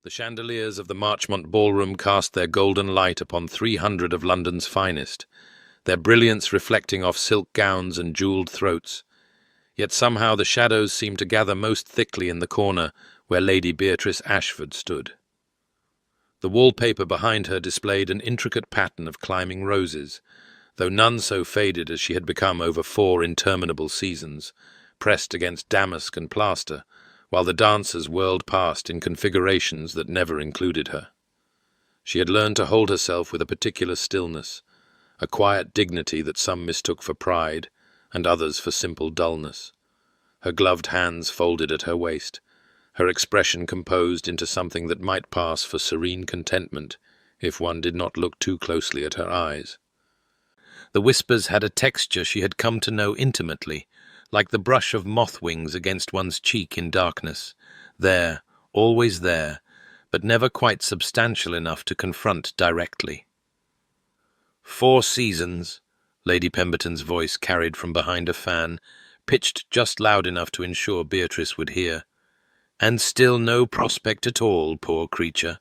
The chandeliers of the Marchmont ballroom cast their golden light upon 300 of London's finest, their brilliance reflecting off silk gowns and jewelled throats. Yet somehow the shadows seemed to gather most thickly in the corner where Lady Beatrice Ashford stood. The wallpaper behind her displayed an intricate pattern of climbing roses, though none so faded as she had become over 4 interminable seasons, pressed against damask and plaster, while the dancers whirled past in configurations that never included her. She had learned to hold herself with a particular stillness, a quiet dignity that some mistook for pride, and others for simple dullness. Her gloved hands folded at her waist, her expression composed into something that might pass for serene contentment if one did not look too closely at her eyes. The whispers had a texture she had come to know intimately, like the brush of moth wings against one's cheek in darkness, there, always there, but never quite substantial enough to confront directly. 4 seasons, Lady Pemberton's voice carried from behind a fan, pitched just loud enough to ensure Beatrice would hear. And still no prospect at all, poor creature.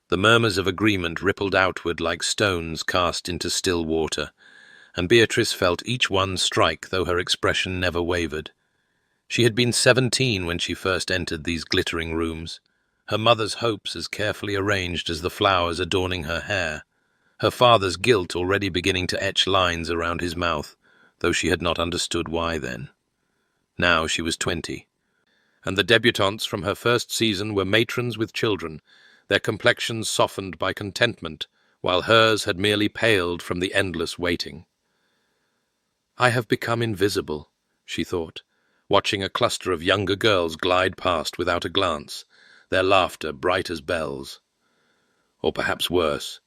The murmurs of agreement rippled outward like stones cast into still water, and Beatrice felt each one strike, though her expression never wavered. She had been 17 when she first entered these glittering rooms, her mother's hopes as carefully arranged as the flowers adorning her hair, her father's guilt already beginning to etch lines around his mouth, though she had not understood why then. Now she was 20, and the debutantes from her first season were matrons with children, their complexions softened by contentment, while hers had merely paled from the endless waiting. "I have become invisible," she thought, watching a cluster of younger girls glide past without a glance, their laughter bright as bells. Or perhaps worse,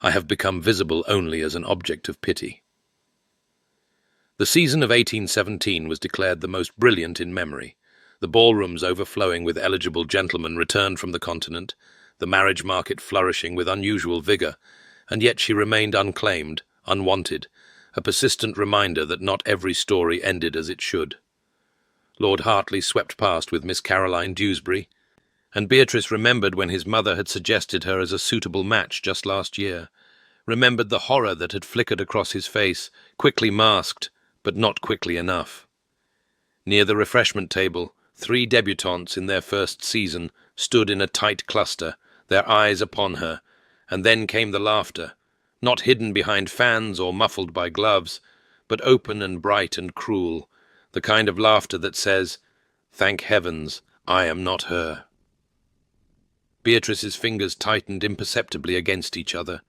I have become visible only as an object of pity. The season of 1817 was declared the most brilliant in memory, the ballrooms overflowing with eligible gentlemen returned from the continent, the marriage market flourishing with unusual vigour, and yet she remained unclaimed, unwanted, a persistent reminder that not every story ended as it should. Lord Hartley swept past with Miss Caroline Dewsbury, and Beatrice remembered when his mother had suggested her as a suitable match just last year, remembered the horror that had flickered across his face, quickly masked, but not quickly enough. Near the refreshment table, 3 debutantes in their first season stood in a tight cluster, their eyes upon her, and then came the laughter, not hidden behind fans or muffled by gloves, but open and bright and cruel, the kind of laughter that says, "Thank heavens, I am not her." Beatrice's fingers tightened imperceptibly against each other,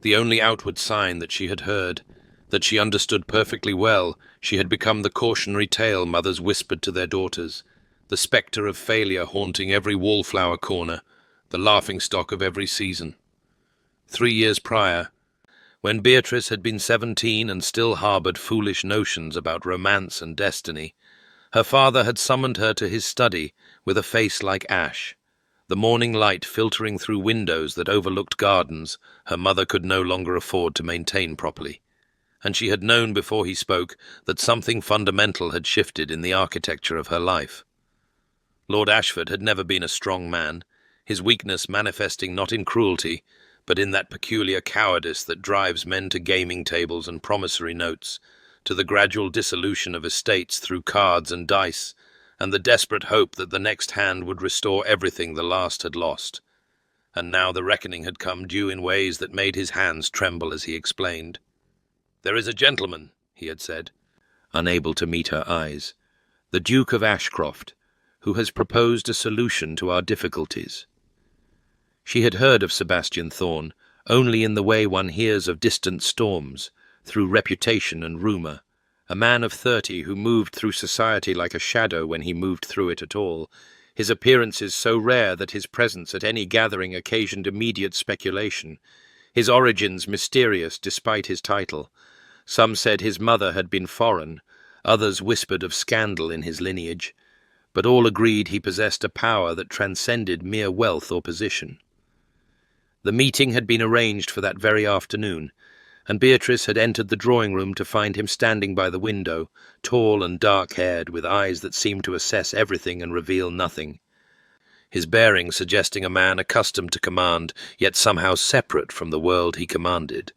the only outward sign that she had heard, that she understood perfectly well. She had become the cautionary tale mothers whispered to their daughters, the spectre of failure haunting every wallflower corner, the laughingstock of every season. 3 years prior, when Beatrice had been 17 and still harboured foolish notions about romance and destiny, her father had summoned her to his study with a face like ash, the morning light filtering through windows that overlooked gardens her mother could no longer afford to maintain properly, and she had known before he spoke that something fundamental had shifted in the architecture of her life. Lord Ashford had never been a strong man, his weakness manifesting not in cruelty, but in that peculiar cowardice that drives men to gaming tables and promissory notes, to the gradual dissolution of estates through cards and dice, and the desperate hope that the next hand would restore everything the last had lost. And now the reckoning had come due in ways that made his hands tremble as he explained. "There is a gentleman," he had said, unable to meet her eyes, "the Duke of Ashcroft, who has proposed a solution to our difficulties." She had heard of Sebastian Thorne only in the way one hears of distant storms, through reputation and rumour, a man of 30 who moved through society like a shadow when he moved through it at all, his appearances so rare that his presence at any gathering occasioned immediate speculation, his origins mysterious despite his title. Some said his mother had been foreign, others whispered of scandal in his lineage, but all agreed he possessed a power that transcended mere wealth or position. The meeting had been arranged for that very afternoon, and Beatrice had entered the drawing-room to find him standing by the window, tall and dark-haired, with eyes that seemed to assess everything and reveal nothing. his bearing suggesting a man accustomed to command, yet somehow separate from the world he commanded.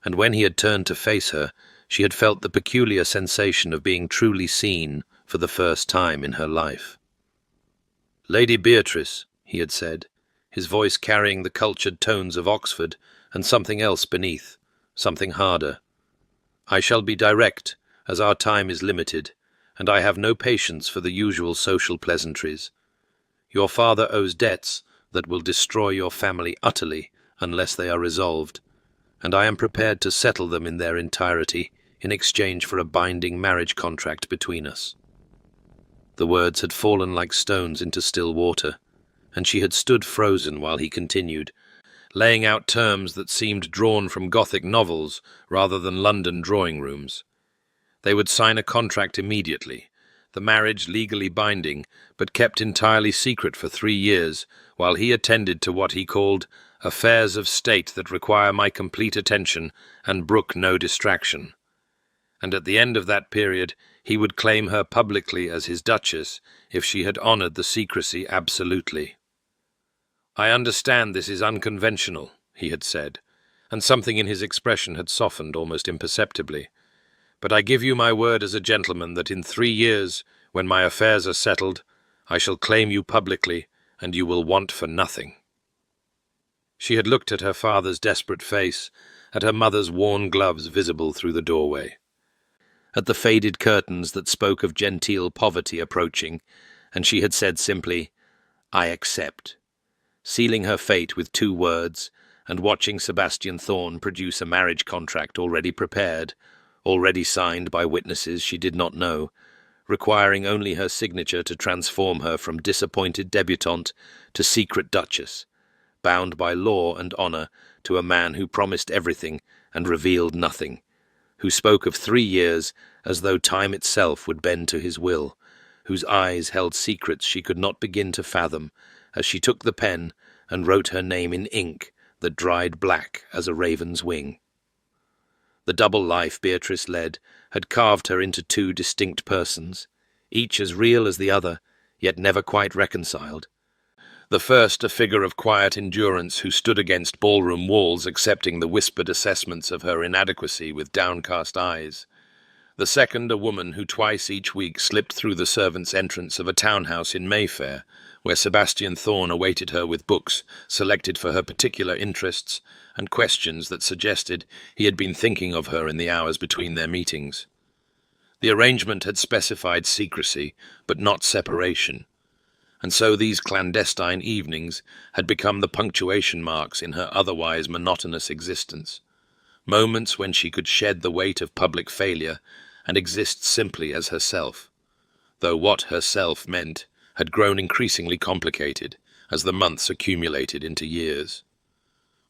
And when he had turned to face her, she had felt the peculiar sensation of being truly seen for the first time in her life. "Lady Beatrice," he had said, his voice carrying the cultured tones of Oxford and something else beneath, something harder. "I shall be direct, as our time is limited, and I have no patience for the usual social pleasantries. Your father owes debts that will destroy your family utterly unless they are resolved, and I am prepared to settle them in their entirety in exchange for a binding marriage contract between us." The words had fallen like stones into still water, and she had stood frozen while he continued, laying out terms that seemed drawn from Gothic novels rather than London drawing-rooms. They would sign a contract immediately, the marriage legally binding, but kept entirely secret for 3 years, while he attended to what he called affairs of state that require my complete attention and brook no distraction. And at the end of that period he would claim her publicly as his duchess if she had honoured the secrecy absolutely. "I understand this is unconventional," he had said, and something in his expression had softened almost imperceptibly. "But I give you my word as a gentleman that in 3 years, when my affairs are settled, I shall claim you publicly, and you will want for nothing." She had looked at her father's desperate face, at her mother's worn gloves visible through the doorway, at the faded curtains that spoke of genteel poverty approaching, and she had said simply, "I accept," sealing her fate with 2 words, and watching Sebastian Thorne produce a marriage contract already prepared, already signed by witnesses she did not know, requiring only her signature to transform her from disappointed debutante to secret duchess, bound by law and honour to a man who promised everything and revealed nothing, who spoke of 3 years as though time itself would bend to his will, whose eyes held secrets she could not begin to fathom, as she took the pen and wrote her name in ink that dried black as a raven's wing. The double life Beatrice led had carved her into 2 distinct persons, each as real as the other, yet never quite reconciled. The first a figure of quiet endurance who stood against ballroom walls accepting the whispered assessments of her inadequacy with downcast eyes. The second a woman who twice each week slipped through the servants' entrance of a townhouse in Mayfair, where Sebastian Thorne awaited her with books selected for her particular interests and questions that suggested he had been thinking of her in the hours between their meetings. The arrangement had specified secrecy, but not separation, and so these clandestine evenings had become the punctuation marks in her otherwise monotonous existence, moments when she could shed the weight of public failure and exist simply as herself, though what herself meant had grown increasingly complicated as the months accumulated into years.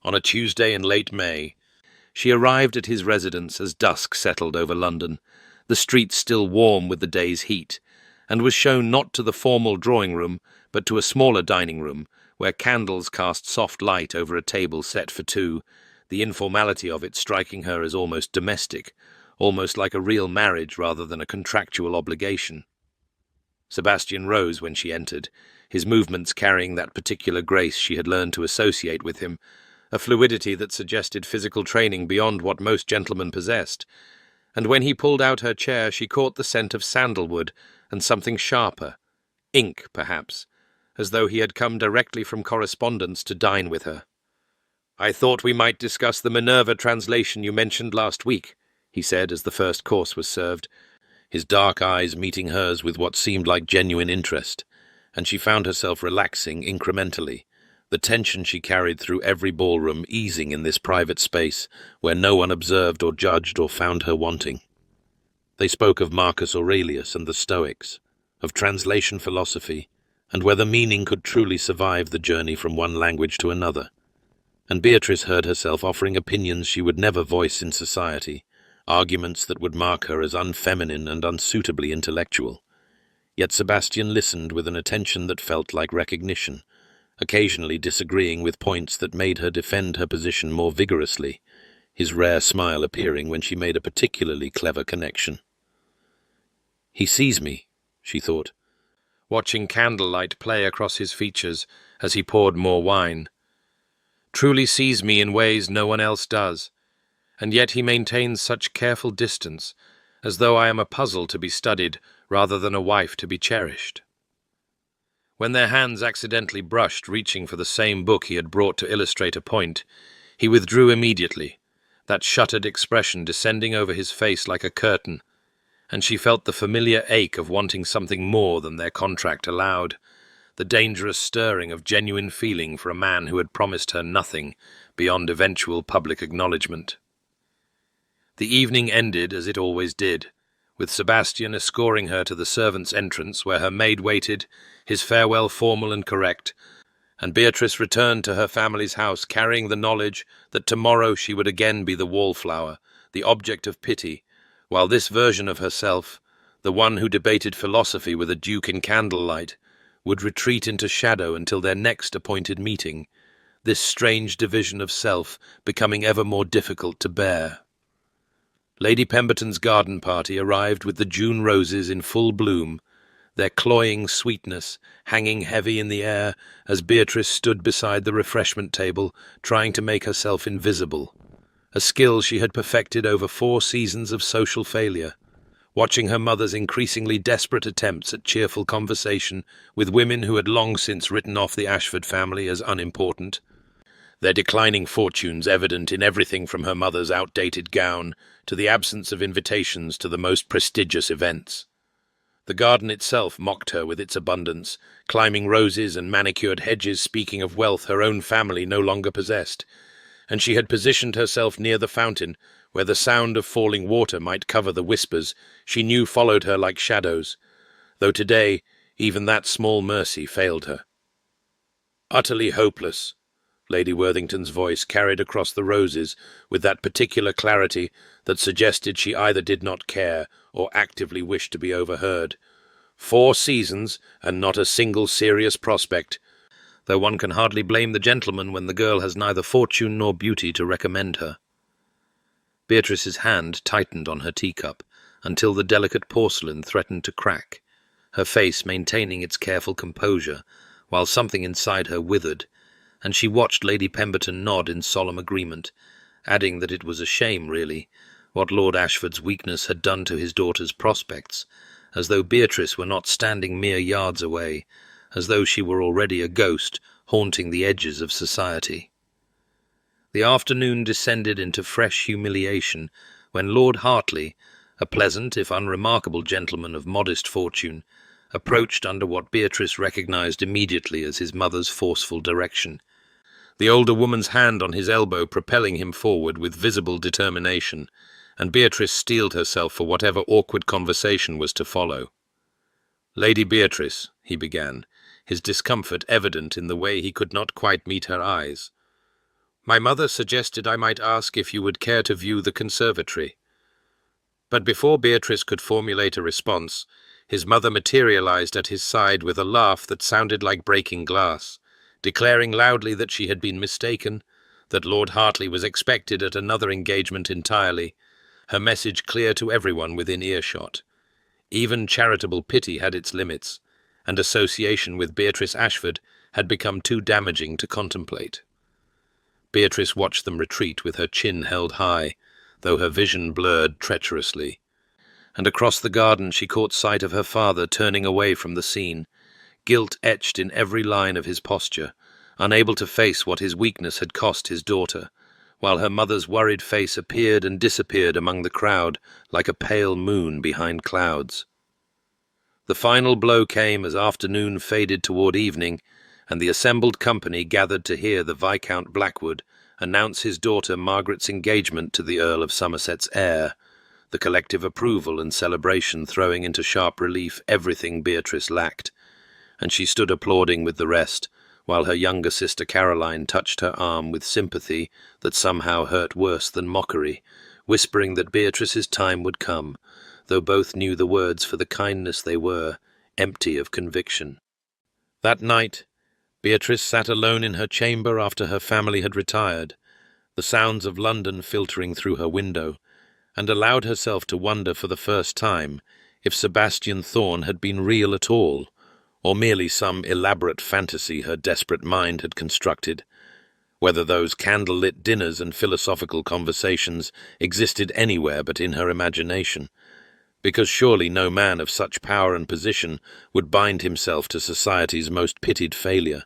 On a Tuesday in late May, she arrived at his residence as dusk settled over London, the streets still warm with the day's heat, and was shown not to the formal drawing-room, but to a smaller dining-room, where candles cast soft light over a table set for 2, the informality of it striking her as almost domestic, almost like a real marriage rather than a contractual obligation. Sebastian rose when she entered, his movements carrying that particular grace she had learned to associate with him, a fluidity that suggested physical training beyond what most gentlemen possessed, and when he pulled out her chair she caught the scent of sandalwood and something sharper, ink perhaps, as though he had come directly from correspondence to dine with her. "I thought we might discuss the Minerva translation you mentioned last week," he said as the first course was served, his dark eyes meeting hers with what seemed like genuine interest, and she found herself relaxing incrementally, the tension she carried through every ballroom easing in this private space where no one observed or judged or found her wanting. They spoke of Marcus Aurelius and the Stoics, of translation philosophy, and whether meaning could truly survive the journey from one language to another. And Beatrice heard herself offering opinions she would never voice in society, arguments that would mark her as unfeminine and unsuitably intellectual. Yet Sebastian listened with an attention that felt like recognition, occasionally disagreeing with points that made her defend her position more vigorously, his rare smile appearing when she made a particularly clever connection. "He sees me," she thought. watching candlelight play across his features as he poured more wine. Truly sees me in ways no one else does, and yet he maintains such careful distance, as though I am a puzzle to be studied rather than a wife to be cherished. When their hands accidentally brushed, reaching for the same book he had brought to illustrate a point, he withdrew immediately, that shuttered expression descending over his face like a curtain, and she felt the familiar ache of wanting something more than their contract allowed, the dangerous stirring of genuine feeling for a man who had promised her nothing beyond eventual public acknowledgement. The evening ended as it always did, with Sebastian escorting her to the servants' entrance where her maid waited, his farewell formal and correct, and Beatrice returned to her family's house carrying the knowledge that tomorrow she would again be the wallflower, the object of pity, while this version of herself, the one who debated philosophy with a duke in candlelight, would retreat into shadow until their next appointed meeting, this strange division of self becoming ever more difficult to bear. Lady Pemberton's garden party arrived with the June roses in full bloom, their cloying sweetness hanging heavy in the air as Beatrice stood beside the refreshment table, trying to make herself invisible, a skill she had perfected over 4 seasons of social failure, watching her mother's increasingly desperate attempts at cheerful conversation with women who had long since written off the Ashford family as unimportant, their declining fortunes evident in everything from her mother's outdated gown to the absence of invitations to the most prestigious events. The garden itself mocked her with its abundance, climbing roses and manicured hedges speaking of wealth her own family no longer possessed, and she had positioned herself near the fountain, where the sound of falling water might cover the whispers she knew followed her like shadows, though today even that small mercy failed her. Utterly hopeless, Lady Worthington's voice carried across the roses with that particular clarity that suggested she either did not care or actively wished to be overheard. 4 seasons, and not a single serious prospect, though one can hardly blame the gentleman when the girl has neither fortune nor beauty to recommend her. Beatrice's hand tightened on her teacup until the delicate porcelain threatened to crack, her face maintaining its careful composure, while something inside her withered, and she watched Lady Pemberton nod in solemn agreement, adding that it was a shame, really, what Lord Ashford's weakness had done to his daughter's prospects, as though Beatrice were not standing mere yards away, as though she were already a ghost haunting the edges of society. The afternoon descended into fresh humiliation when Lord Hartley, a pleasant if unremarkable gentleman of modest fortune, approached under what Beatrice recognized immediately as his mother's forceful direction, the older woman's hand on his elbow propelling him forward with visible determination, and Beatrice steeled herself for whatever awkward conversation was to follow. "Lady Beatrice," he began, his discomfort evident in the way he could not quite meet her eyes, "my mother suggested I might ask if you would care to view the conservatory." But before Beatrice could formulate a response, his mother materialized at his side with a laugh that sounded like breaking glass, declaring loudly that she had been mistaken, that Lord Hartley was expected at another engagement entirely, her message clear to everyone within earshot. Even charitable pity had its limits, and association with Beatrice Ashford had become too damaging to contemplate. Beatrice watched them retreat with her chin held high, though her vision blurred treacherously, and across the garden she caught sight of her father turning away from the scene, guilt etched in every line of his posture, unable to face what his weakness had cost his daughter, while her mother's worried face appeared and disappeared among the crowd like a pale moon behind clouds. The final blow came as afternoon faded toward evening, and the assembled company gathered to hear the Viscount Blackwood announce his daughter Margaret's engagement to the Earl of Somerset's heir, the collective approval and celebration throwing into sharp relief everything Beatrice lacked, and she stood applauding with the rest, while her younger sister Caroline touched her arm with sympathy that somehow hurt worse than mockery, whispering that Beatrice's time would come, though both knew the words for the kindness they were, empty of conviction. That night, Beatrice sat alone in her chamber after her family had retired, the sounds of London filtering through her window, and allowed herself to wonder for the first time if Sebastian Thorne had been real at all, or merely some elaborate fantasy her desperate mind had constructed, whether those candle-lit dinners and philosophical conversations existed anywhere but in her imagination, because surely no man of such power and position would bind himself to society's most pitied failure.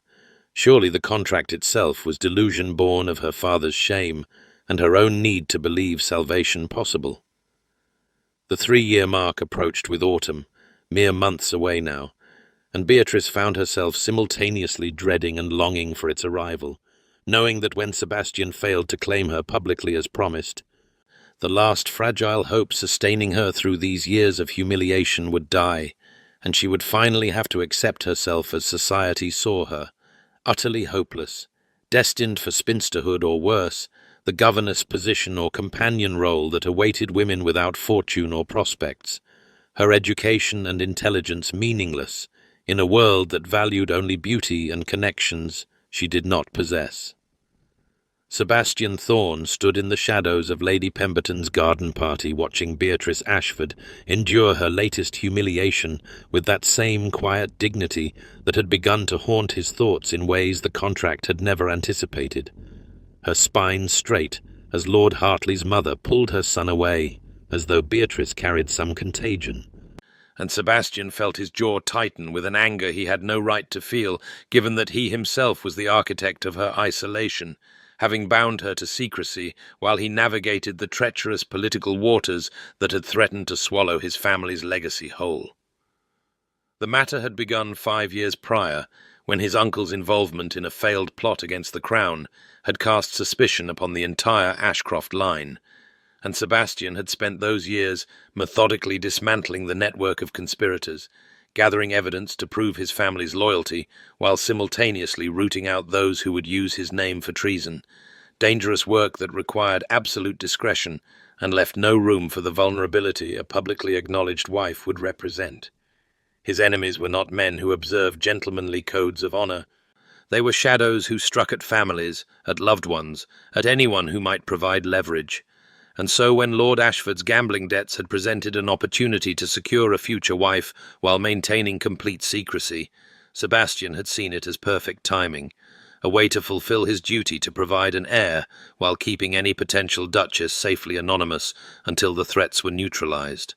Surely the contract itself was delusion born of her father's shame and her own need to believe salvation possible. The 3-year mark approached with autumn, mere months away now, and Beatrice found herself simultaneously dreading and longing for its arrival, knowing that when Sebastian failed to claim her publicly as promised, the last fragile hope sustaining her through these years of humiliation would die, and she would finally have to accept herself as society saw her, utterly hopeless, destined for spinsterhood or worse, the governess position or companion role that awaited women without fortune or prospects, her education and intelligence meaningless in a world that valued only beauty and connections she did not possess. Sebastian Thorne stood in the shadows of Lady Pemberton's garden party watching Beatrice Ashford endure her latest humiliation with that same quiet dignity that had begun to haunt his thoughts in ways the contract had never anticipated. Her spine straight as Lord Hartley's mother pulled her son away, as though Beatrice carried some contagion. And Sebastian felt his jaw tighten with an anger he had no right to feel, given that he himself was the architect of her isolation, having bound her to secrecy while he navigated the treacherous political waters that had threatened to swallow his family's legacy whole. The matter had begun 5 years prior, when his uncle's involvement in a failed plot against the Crown had cast suspicion upon the entire Ashcroft line, and Sebastian had spent those years methodically dismantling the network of conspirators, gathering evidence to prove his family's loyalty, while simultaneously rooting out those who would use his name for treason, dangerous work that required absolute discretion and left no room for the vulnerability a publicly acknowledged wife would represent. His enemies were not men who observed gentlemanly codes of honor. They were shadows who struck at families, at loved ones, at anyone who might provide leverage. And so when Lord Ashford's gambling debts had presented an opportunity to secure a future wife while maintaining complete secrecy, Sebastian had seen it as perfect timing, a way to fulfill his duty to provide an heir while keeping any potential duchess safely anonymous until the threats were neutralized.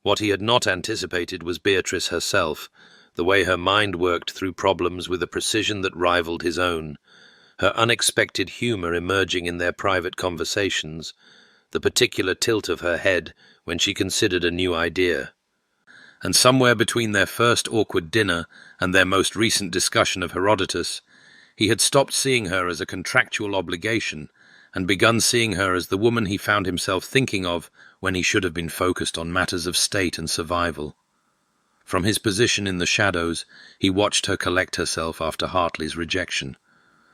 What he had not anticipated was Beatrice herself, the way her mind worked through problems with a precision that rivaled his own, her unexpected humor emerging in their private conversations, the particular tilt of her head when she considered a new idea. And somewhere between their first awkward dinner and their most recent discussion of Herodotus, he had stopped seeing her as a contractual obligation and begun seeing her as the woman he found himself thinking of when he should have been focused on matters of state and survival. From his position in the shadows, he watched her collect herself after Hartley's rejection,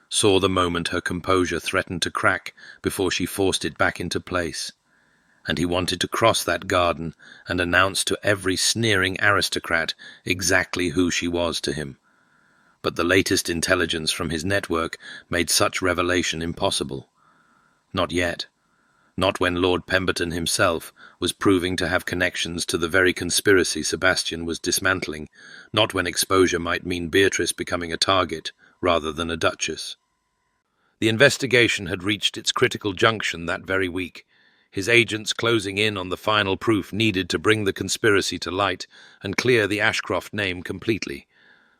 saw the moment her composure threatened to crack before she forced it back into place, and he wanted to cross that garden and announce to every sneering aristocrat exactly who she was to him. But the latest intelligence from his network made such revelation impossible. Not yet. Not when Lord Pemberton himself was proving to have connections to the very conspiracy Sebastian was dismantling, not when exposure might mean Beatrice becoming a target rather than a duchess. The investigation had reached its critical junction that very week, his agents closing in on the final proof needed to bring the conspiracy to light and clear the Ashcroft name completely.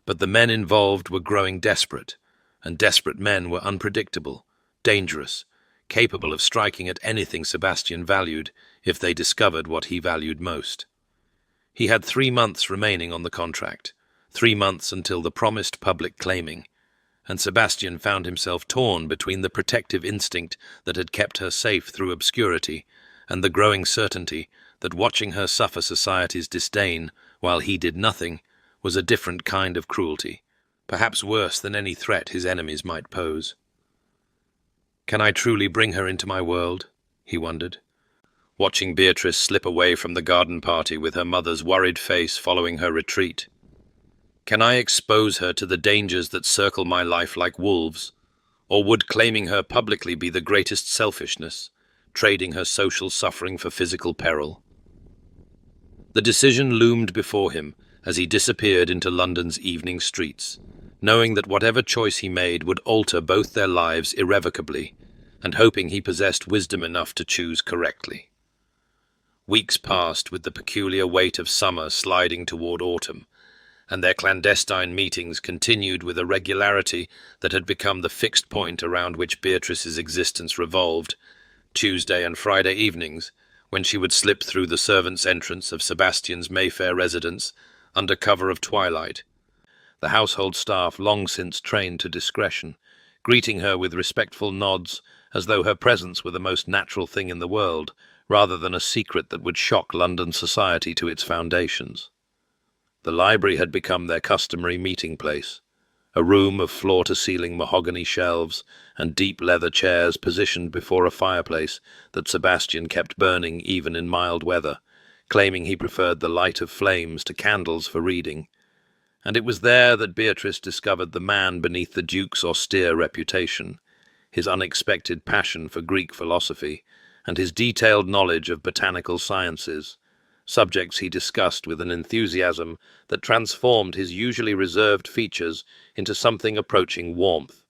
But the men involved were growing desperate, and desperate men were unpredictable, dangerous, capable of striking at anything Sebastian valued if they discovered what he valued most. He had 3 months remaining on the contract, 3 months until the promised public claiming, and Sebastian found himself torn between the protective instinct that had kept her safe through obscurity and the growing certainty that watching her suffer society's disdain while he did nothing was a different kind of cruelty, perhaps worse than any threat his enemies might pose. Can I truly bring her into my world? He wondered, watching Beatrice slip away from the garden party with her mother's worried face following her retreat. Can I expose her to the dangers that circle my life like wolves? Or would claiming her publicly be the greatest selfishness, trading her social suffering for physical peril? The decision loomed before him, as he disappeared into London's evening streets, knowing that whatever choice he made would alter both their lives irrevocably, and hoping he possessed wisdom enough to choose correctly. Weeks passed with the peculiar weight of summer sliding toward autumn, and their clandestine meetings continued with a regularity that had become the fixed point around which Beatrice's existence revolved. Tuesday and Friday evenings, when she would slip through the servants' entrance of Sebastian's Mayfair residence under cover of twilight, the household staff long since trained to discretion, greeting her with respectful nods as though her presence were the most natural thing in the world, rather than a secret that would shock London society to its foundations. The library had become their customary meeting place, a room of floor-to-ceiling mahogany shelves and deep leather chairs positioned before a fireplace that Sebastian kept burning even in mild weather, claiming he preferred the light of flames to candles for reading. And it was there that Beatrice discovered the man beneath the Duke's austere reputation, his unexpected passion for Greek philosophy, and his detailed knowledge of botanical sciences, subjects he discussed with an enthusiasm that transformed his usually reserved features into something approaching warmth.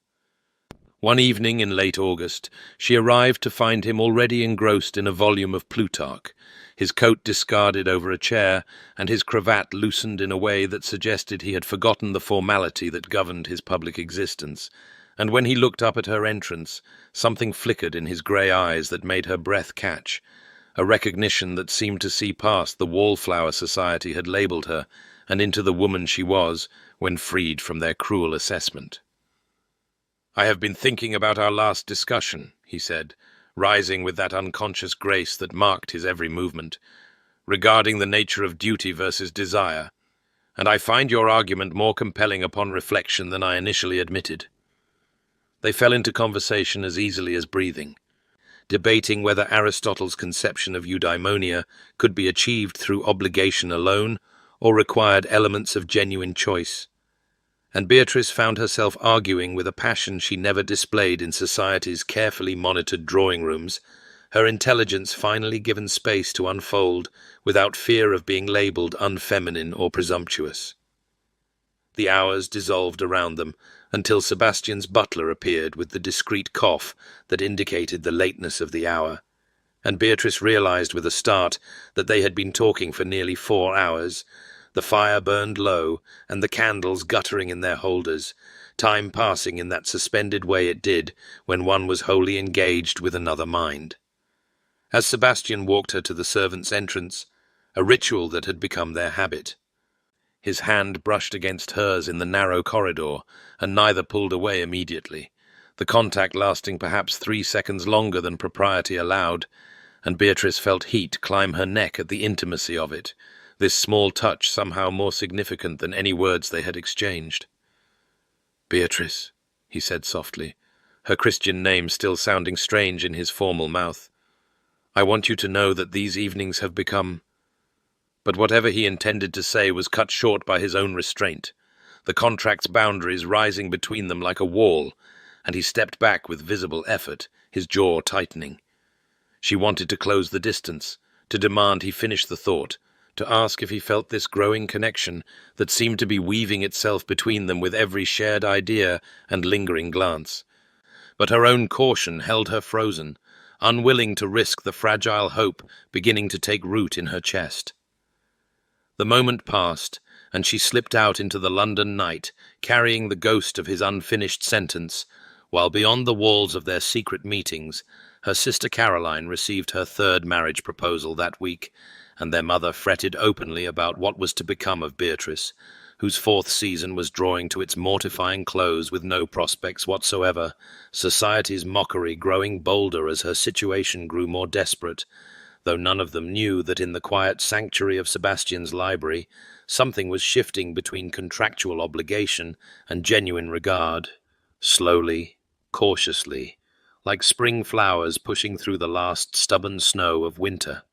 One evening in late August, she arrived to find him already engrossed in a volume of Plutarch, his coat discarded over a chair, and his cravat loosened in a way that suggested he had forgotten the formality that governed his public existence. And when he looked up at her entrance, something flickered in his grey eyes that made her breath catch, a recognition that seemed to see past the wallflower society had labelled her, and into the woman she was when freed from their cruel assessment. "I have been thinking about our last discussion," he said, rising with that unconscious grace that marked his every movement, "regarding the nature of duty versus desire, and I find your argument more compelling upon reflection than I initially admitted." They fell into conversation as easily as breathing, debating whether Aristotle's conception of eudaimonia could be achieved through obligation alone or required elements of genuine choice. And Beatrice found herself arguing with a passion she never displayed in society's carefully monitored drawing rooms, her intelligence finally given space to unfold without fear of being labelled unfeminine or presumptuous. The hours dissolved around them until Sebastian's butler appeared with the discreet cough that indicated the lateness of the hour, and Beatrice realized with a start that they had been talking for nearly 4 hours. The fire burned low, and the candles guttering in their holders, time passing in that suspended way it did when one was wholly engaged with another mind. As Sebastian walked her to the servants' entrance, a ritual that had become their habit, his hand brushed against hers in the narrow corridor, and neither pulled away immediately, the contact lasting perhaps 3 seconds longer than propriety allowed, and Beatrice felt heat climb her neck at the intimacy of it, this small touch somehow more significant than any words they had exchanged. "Beatrice," he said softly, her Christian name still sounding strange in his formal mouth, "I want you to know that these evenings have become—" But whatever he intended to say was cut short by his own restraint, the contract's boundaries rising between them like a wall, and he stepped back with visible effort, his jaw tightening. She wanted to close the distance, to demand he finish the thought, to ask if he felt this growing connection that seemed to be weaving itself between them with every shared idea and lingering glance. But her own caution held her frozen, unwilling to risk the fragile hope beginning to take root in her chest. The moment passed, and she slipped out into the London night, carrying the ghost of his unfinished sentence, while beyond the walls of their secret meetings, her sister Caroline received her 3rd marriage proposal that week, and their mother fretted openly about what was to become of Beatrice, whose 4th season was drawing to its mortifying close with no prospects whatsoever, society's mockery growing bolder as her situation grew more desperate, though none of them knew that in the quiet sanctuary of Sebastian's library something was shifting between contractual obligation and genuine regard, slowly, cautiously, like spring flowers pushing through the last stubborn snow of winter.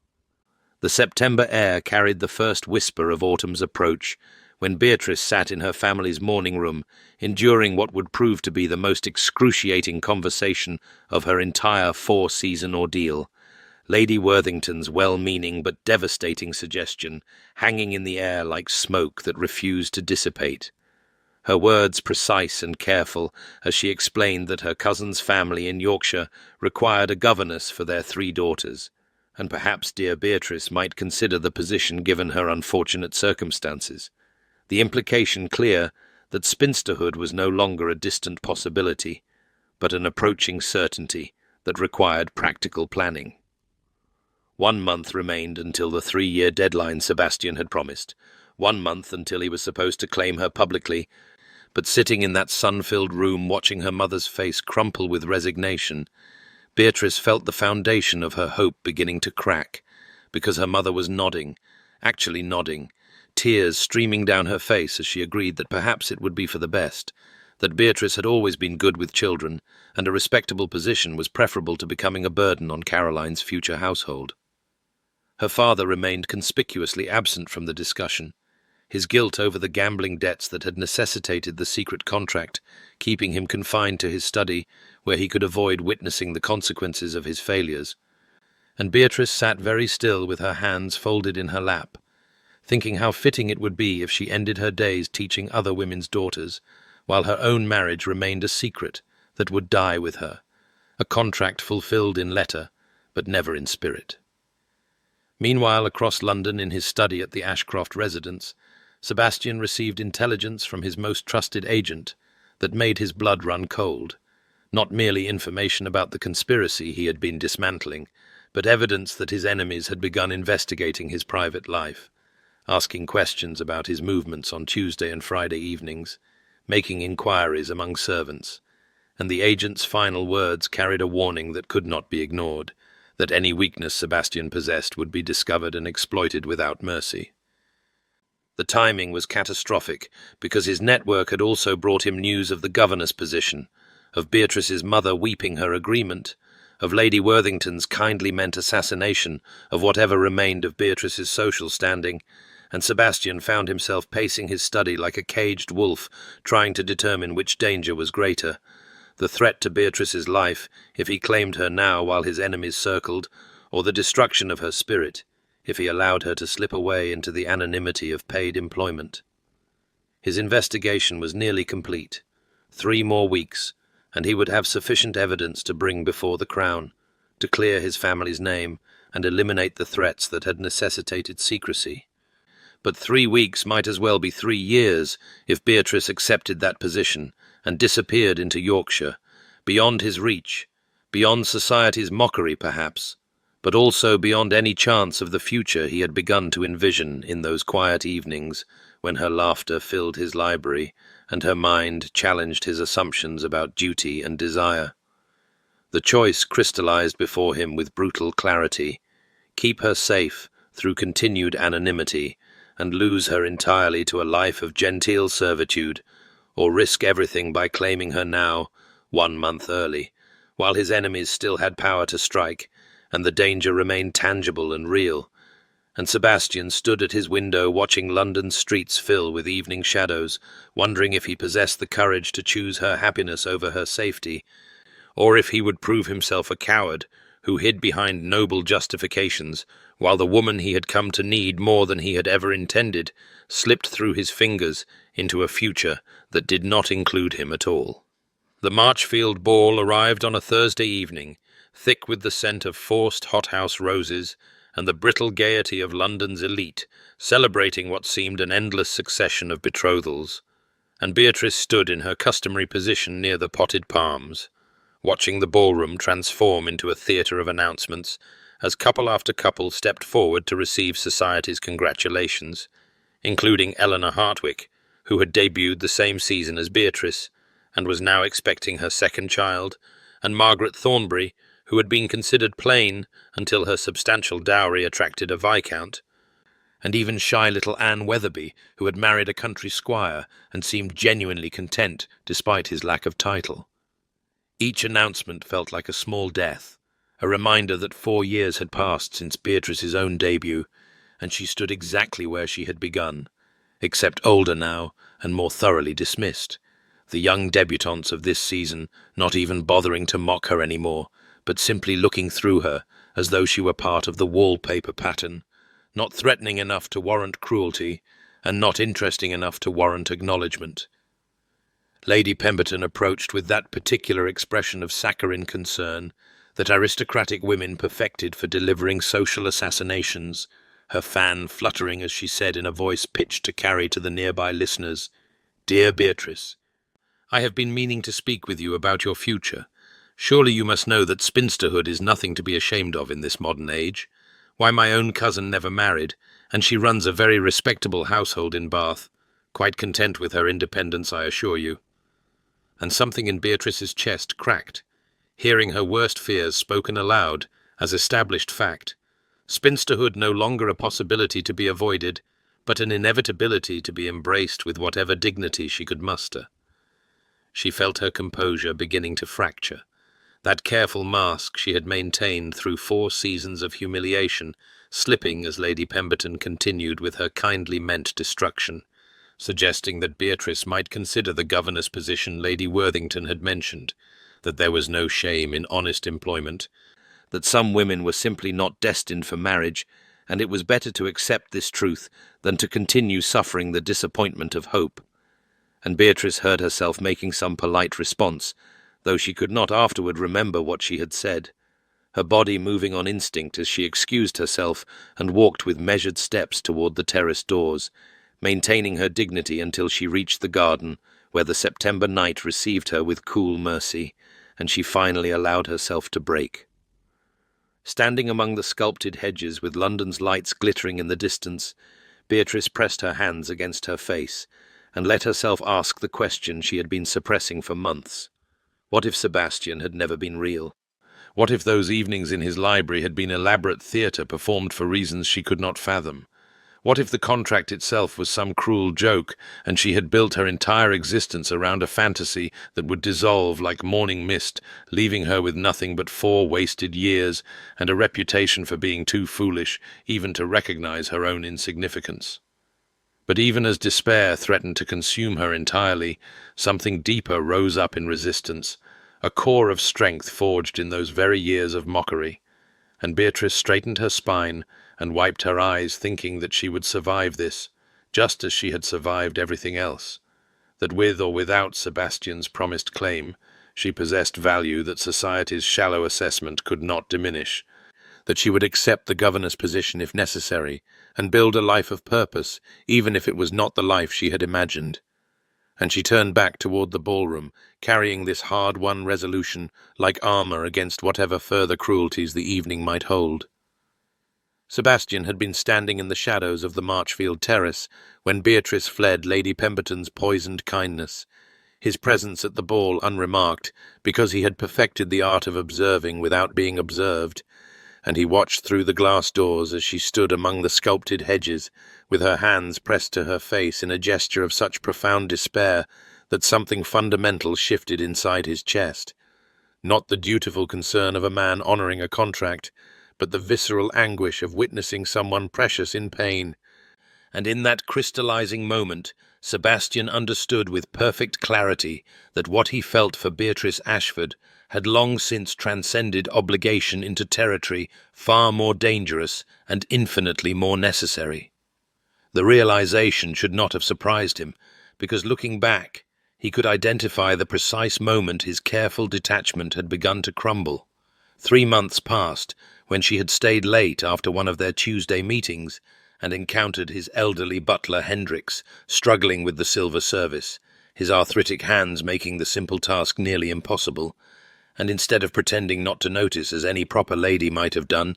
The September air carried the first whisper of autumn's approach, when Beatrice sat in her family's morning room, enduring what would prove to be the most excruciating conversation of her entire 4-season ordeal, Lady Worthington's well-meaning but devastating suggestion hanging in the air like smoke that refused to dissipate. Her words precise and careful as she explained that her cousin's family in Yorkshire required a governess for their 3 daughters, and perhaps dear Beatrice might consider the position given her unfortunate circumstances. The implication clear that spinsterhood was no longer a distant possibility, but an approaching certainty that required practical planning. 1 month remained until the 3-year deadline Sebastian had promised. 1 month until he was supposed to claim her publicly, but sitting in that sun-filled room watching her mother's face crumple with resignation, Beatrice felt the foundation of her hope beginning to crack, because her mother was nodding, actually nodding, tears streaming down her face as she agreed that perhaps it would be for the best, that Beatrice had always been good with children, and a respectable position was preferable to becoming a burden on Caroline's future household. Her father remained conspicuously absent from the discussion, his guilt over the gambling debts that had necessitated the secret contract, keeping him confined to his study, where he could avoid witnessing the consequences of his failures. And Beatrice sat very still with her hands folded in her lap, thinking how fitting it would be if she ended her days teaching other women's daughters, while her own marriage remained a secret that would die with her, a contract fulfilled in letter, but never in spirit. Meanwhile, across London in his study at the Ashcroft residence, Sebastian received intelligence from his most trusted agent that made his blood run cold, not merely information about the conspiracy he had been dismantling, but evidence that his enemies had begun investigating his private life, asking questions about his movements on Tuesday and Friday evenings, making inquiries among servants, and the agent's final words carried a warning that could not be ignored, that any weakness Sebastian possessed would be discovered and exploited without mercy. The timing was catastrophic, because his network had also brought him news of the governess position, of Beatrice's mother weeping her agreement, of Lady Worthington's kindly meant assassination of whatever remained of Beatrice's social standing, and Sebastian found himself pacing his study like a caged wolf, trying to determine which danger was greater, the threat to Beatrice's life, if he claimed her now while his enemies circled, or the destruction of her spirit, if he allowed her to slip away into the anonymity of paid employment. His investigation was nearly complete. 3 more weeks, and he would have sufficient evidence to bring before the Crown, to clear his family's name and eliminate the threats that had necessitated secrecy. But 3 weeks might as well be 3 years if Beatrice accepted that position and disappeared into Yorkshire, beyond his reach, beyond society's mockery perhaps, but also beyond any chance of the future he had begun to envision in those quiet evenings when her laughter filled his library and her mind challenged his assumptions about duty and desire. The choice crystallized before him with brutal clarity: keep her safe through continued anonymity and lose her entirely to a life of genteel servitude, or risk everything by claiming her now, 1 month early, while his enemies still had power to strike, and the danger remained tangible and real. And Sebastian stood at his window watching London's streets fill with evening shadows, wondering if he possessed the courage to choose her happiness over her safety, or if he would prove himself a coward who hid behind noble justifications, while the woman he had come to need more than he had ever intended slipped through his fingers into a future that did not include him at all. The Marchfield ball arrived on a Thursday evening, thick with the scent of forced hothouse roses and the brittle gaiety of London's elite, celebrating what seemed an endless succession of betrothals, and Beatrice stood in her customary position near the potted palms, watching the ballroom transform into a theatre of announcements as couple after couple stepped forward to receive society's congratulations, including Eleanor Hartwick, who had debuted the same season as Beatrice and was now expecting her second child, and Margaret Thornbury, who had been considered plain until her substantial dowry attracted a viscount, and even shy little Anne Weatherby, who had married a country squire and seemed genuinely content despite his lack of title. Each announcement felt like a small death, a reminder that 4 years had passed since Beatrice's own debut, and she stood exactly where she had begun, except older now and more thoroughly dismissed, the young debutantes of this season not even bothering to mock her anymore, but simply looking through her, as though she were part of the wallpaper pattern, not threatening enough to warrant cruelty, and not interesting enough to warrant acknowledgement. Lady Pemberton approached with that particular expression of saccharine concern that aristocratic women perfected for delivering social assassinations, her fan fluttering as she said in a voice pitched to carry to the nearby listeners, "Dear Beatrice, I have been meaning to speak with you about your future. Surely you must know that spinsterhood is nothing to be ashamed of in this modern age. Why, my own cousin never married, and she runs a very respectable household in Bath, quite content with her independence, I assure you." And something in Beatrice's chest cracked, hearing her worst fears spoken aloud as established fact. Spinsterhood no longer a possibility to be avoided, but an inevitability to be embraced with whatever dignity she could muster. She felt her composure beginning to fracture. That careful mask she had maintained through 4 seasons of humiliation, slipping as Lady Pemberton continued with her kindly meant destruction, suggesting that Beatrice might consider the governess position Lady Worthington had mentioned, that there was no shame in honest employment, that some women were simply not destined for marriage, and it was better to accept this truth than to continue suffering the disappointment of hope. And Beatrice heard herself making some polite response, though she could not afterward remember what she had said, her body moving on instinct as she excused herself and walked with measured steps toward the terrace doors, maintaining her dignity until she reached the garden, where the September night received her with cool mercy, and she finally allowed herself to break. Standing among the sculpted hedges with London's lights glittering in the distance, Beatrice pressed her hands against her face and let herself ask the question she had been suppressing for months. What if Sebastian had never been real? What if those evenings in his library had been elaborate theatre performed for reasons she could not fathom? What if the contract itself was some cruel joke, and she had built her entire existence around a fantasy that would dissolve like morning mist, leaving her with nothing but 4 wasted years and a reputation for being too foolish even to recognize her own insignificance? But even as despair threatened to consume her entirely, something deeper rose up in resistance, a core of strength forged in those very years of mockery, and Beatrice straightened her spine and wiped her eyes, thinking that she would survive this, just as she had survived everything else, that with or without Sebastian's promised claim, she possessed value that society's shallow assessment could not diminish, that she would accept the governess position if necessary, and build a life of purpose, even if it was not the life she had imagined. And she turned back toward the ballroom, carrying this hard-won resolution like armor against whatever further cruelties the evening might hold. Sebastian had been standing in the shadows of the Marchfield terrace when Beatrice fled Lady Pemberton's poisoned kindness, his presence at the ball unremarked because he had perfected the art of observing without being observed, and he watched through the glass doors as she stood among the sculpted hedges, with her hands pressed to her face in a gesture of such profound despair that something fundamental shifted inside his chest. Not the dutiful concern of a man honoring a contract, but the visceral anguish of witnessing someone precious in pain. And in that crystallizing moment, Sebastian understood with perfect clarity that what he felt for Beatrice Ashford had long since transcended obligation into territory far more dangerous and infinitely more necessary. The realization should not have surprised him, because looking back, he could identify the precise moment his careful detachment had begun to crumble. 3 months passed, when she had stayed late after one of their Tuesday meetings and encountered his elderly butler Hendricks struggling with the silver service, his arthritic hands making the simple task nearly impossible, and instead of pretending not to notice as any proper lady might have done,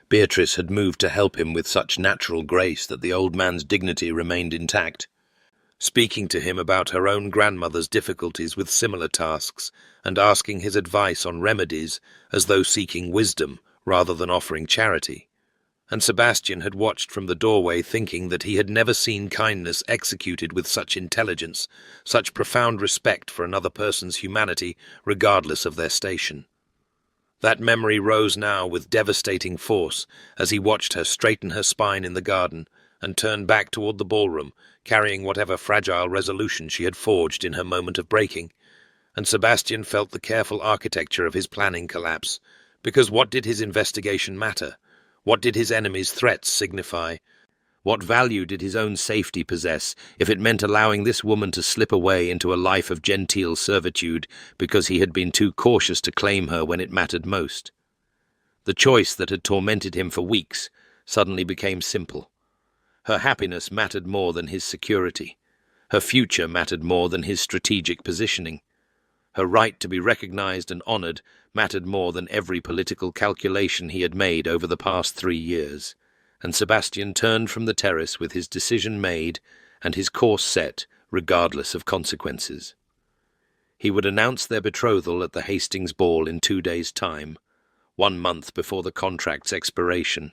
Beatrice had moved to help him with such natural grace that the old man's dignity remained intact, speaking to him about her own grandmother's difficulties with similar tasks and asking his advice on remedies as though seeking wisdom rather than offering charity. And Sebastian had watched from the doorway thinking that he had never seen kindness executed with such intelligence, such profound respect for another person's humanity, regardless of their station. That memory rose now with devastating force as he watched her straighten her spine in the garden and turn back toward the ballroom, carrying whatever fragile resolution she had forged in her moment of breaking. And Sebastian felt the careful architecture of his planning collapse, Because what did his investigation matter? What did his enemy's threats signify? What value did his own safety possess if it meant allowing this woman to slip away into a life of genteel servitude because he had been too cautious to claim her when it mattered most? The choice that had tormented him for weeks suddenly became simple. Her happiness mattered more than his security. Her future mattered more than his strategic positioning. Her right to be recognized and honored mattered more than every political calculation he had made over the past 3 years. And Sebastian turned from the terrace with his decision made and his course set, regardless of consequences. He would announce their betrothal at the Hastings ball in 2 days' time, 1 month before the contract's expiration,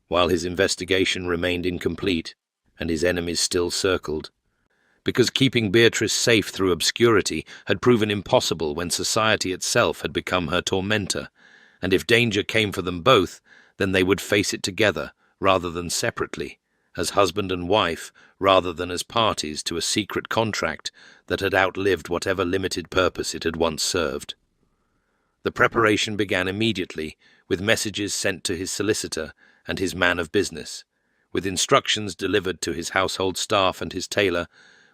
while his investigation remained incomplete and his enemies still circled. Because keeping Beatrice safe through obscurity had proven impossible when society itself had become her tormentor, and if danger came for them both, then they would face it together rather than separately, as husband and wife rather than as parties to a secret contract that had outlived whatever limited purpose it had once served. The preparation began immediately, with messages sent to his solicitor and his man of business, with instructions delivered to his household staff and his tailor,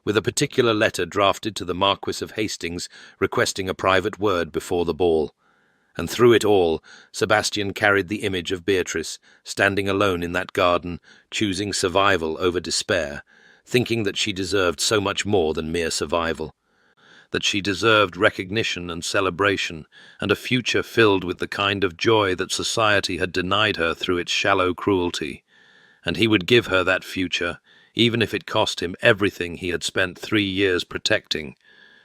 with a particular letter drafted to the Marquis of Hastings requesting a private word before the ball. And through it all, Sebastian carried the image of Beatrice, standing alone in that garden, choosing survival over despair, thinking that she deserved so much more than mere survival, that she deserved recognition and celebration, and a future filled with the kind of joy that society had denied her through its shallow cruelty. And he would give her that future, even if it cost him everything he had spent 3 years protecting,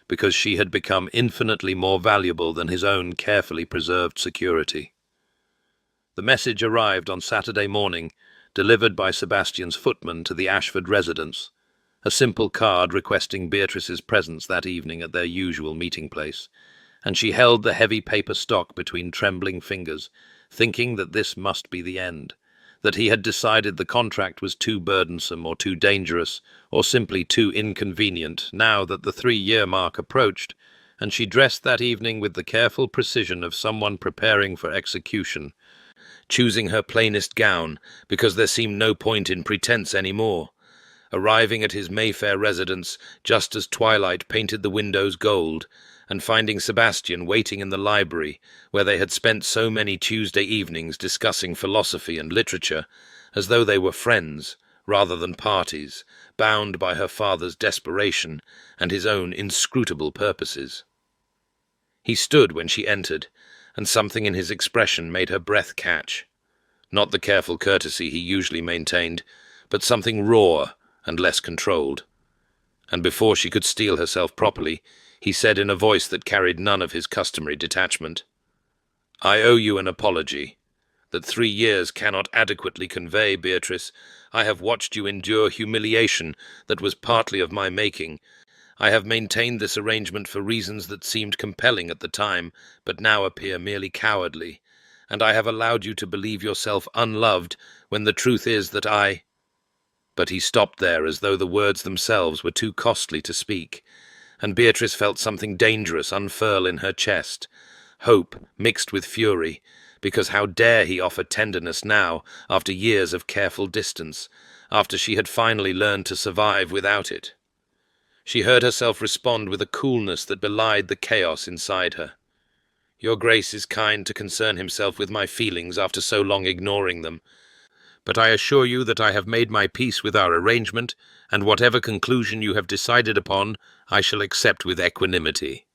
because she had become infinitely more valuable than his own carefully preserved security. The message arrived on Saturday morning, delivered by Sebastian's footman to the Ashford residence, a simple card requesting Beatrice's presence that evening at their usual meeting place, and she held the heavy paper stock between trembling fingers, thinking that this must be the end, that he had decided the contract was too burdensome or too dangerous or simply too inconvenient now that the 3-year mark approached, and she dressed that evening with the careful precision of someone preparing for execution, choosing her plainest gown because there seemed no point in pretense any more, arriving at his Mayfair residence just as twilight painted the windows gold, and finding Sebastian waiting in the library, where they had spent so many Tuesday evenings discussing philosophy and literature, as though they were friends, rather than parties, bound by her father's desperation and his own inscrutable purposes. He stood when she entered, and something in his expression made her breath catch. Not the careful courtesy he usually maintained, but something raw and less controlled. And before she could steel herself properly, he said in a voice that carried none of his customary detachment, "I owe you an apology. That 3 years cannot adequately convey, Beatrice. I have watched you endure humiliation that was partly of my making. I have maintained this arrangement for reasons that seemed compelling at the time, but now appear merely cowardly, and I have allowed you to believe yourself unloved when the truth is that I—" But he stopped there as though the words themselves were too costly to speak, and Beatrice felt something dangerous unfurl in her chest, hope mixed with fury, because how dare he offer tenderness now, after years of careful distance, after she had finally learned to survive without it? She heard herself respond with a coolness that belied the chaos inside her. "Your Grace is kind to concern himself with my feelings after so long ignoring them, but I assure you that I have made my peace with our arrangement, and whatever conclusion you have decided upon, I shall accept with equanimity."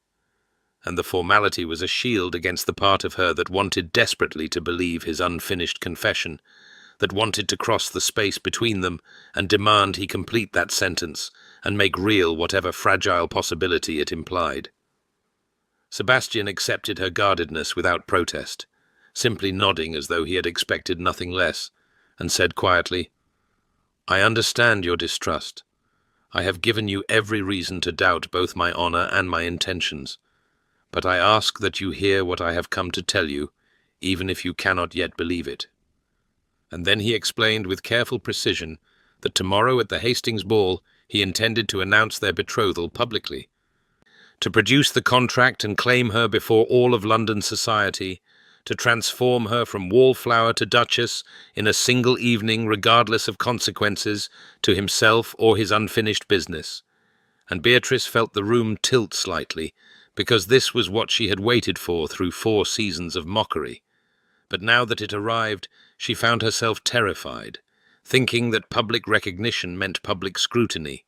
And the formality was a shield against the part of her that wanted desperately to believe his unfinished confession, that wanted to cross the space between them and demand he complete that sentence and make real whatever fragile possibility it implied. Sebastian accepted her guardedness without protest, simply nodding as though he had expected nothing less, and said quietly, "I understand your distrust. I have given you every reason to doubt both my honor and my intentions, but I ask that you hear what I have come to tell you, even if you cannot yet believe it." And then he explained with careful precision that tomorrow at the Hastings ball he intended to announce their betrothal publicly, to produce the contract and claim her before all of London society, to transform her from wallflower to duchess in a single evening, regardless of consequences to himself or his unfinished business. And Beatrice felt the room tilt slightly, because this was what she had waited for through 4 seasons of mockery. But now that it arrived, she found herself terrified, thinking that public recognition meant public scrutiny,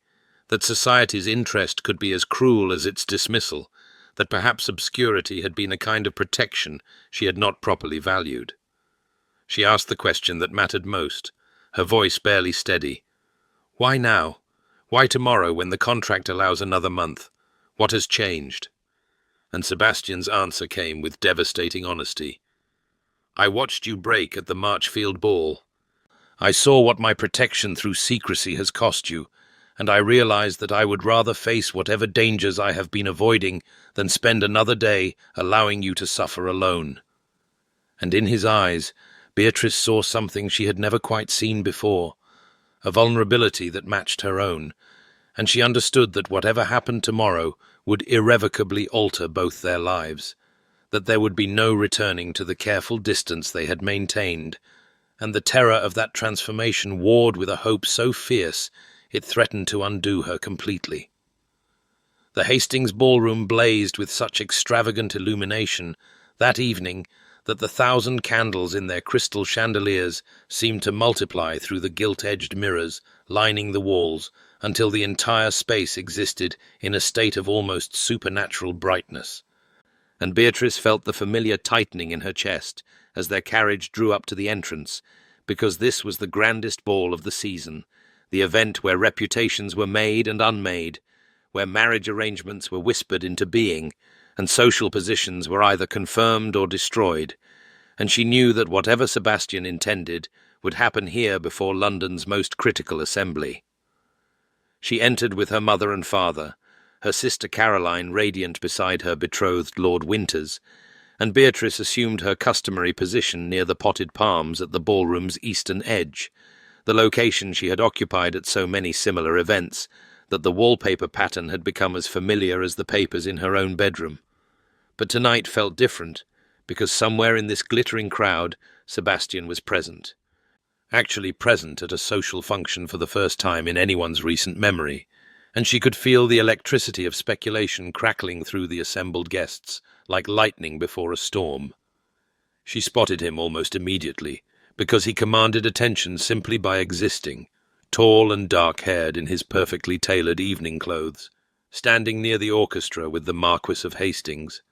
that society's interest could be as cruel as its dismissal, that perhaps obscurity had been a kind of protection she had not properly valued. She asked the question that mattered most, her voice barely steady. Why now? Why tomorrow when the contract allows another month? What has changed? And Sebastian's answer came with devastating honesty. I watched you break at the Marchfield ball. I saw what my protection through secrecy has cost you, and I realized that I would rather face whatever dangers I have been avoiding than spend another day allowing you to suffer alone. And in his eyes, Beatrice saw something she had never quite seen before, a vulnerability that matched her own, and she understood that whatever happened tomorrow would irrevocably alter both their lives, that there would be no returning to the careful distance they had maintained, and the terror of that transformation warred with a hope so fierce it threatened to undo her completely. The Hastings ballroom blazed with such extravagant illumination that evening that the 1,000 candles in their crystal chandeliers seemed to multiply through the gilt-edged mirrors lining the walls until the entire space existed in a state of almost supernatural brightness. And Beatrice felt the familiar tightening in her chest as their carriage drew up to the entrance, because this was the grandest ball of the season, the event where reputations were made and unmade, where marriage arrangements were whispered into being, and social positions were either confirmed or destroyed, and she knew that whatever Sebastian intended would happen here before London's most critical assembly. She entered with her mother and father, her sister Caroline radiant beside her betrothed Lord Winters, and Beatrice assumed her customary position near the potted palms at the ballroom's eastern edge, the location she had occupied at so many similar events, that the wallpaper pattern had become as familiar as the papers in her own bedroom. But tonight felt different, because somewhere in this glittering crowd, Sebastian was present. Actually present at a social function for the first time in anyone's recent memory, and she could feel the electricity of speculation crackling through the assembled guests, like lightning before a storm. She spotted him almost immediately, because he commanded attention simply by existing, tall and dark-haired in his perfectly tailored evening clothes, standing near the orchestra with the Marquis of Hastings,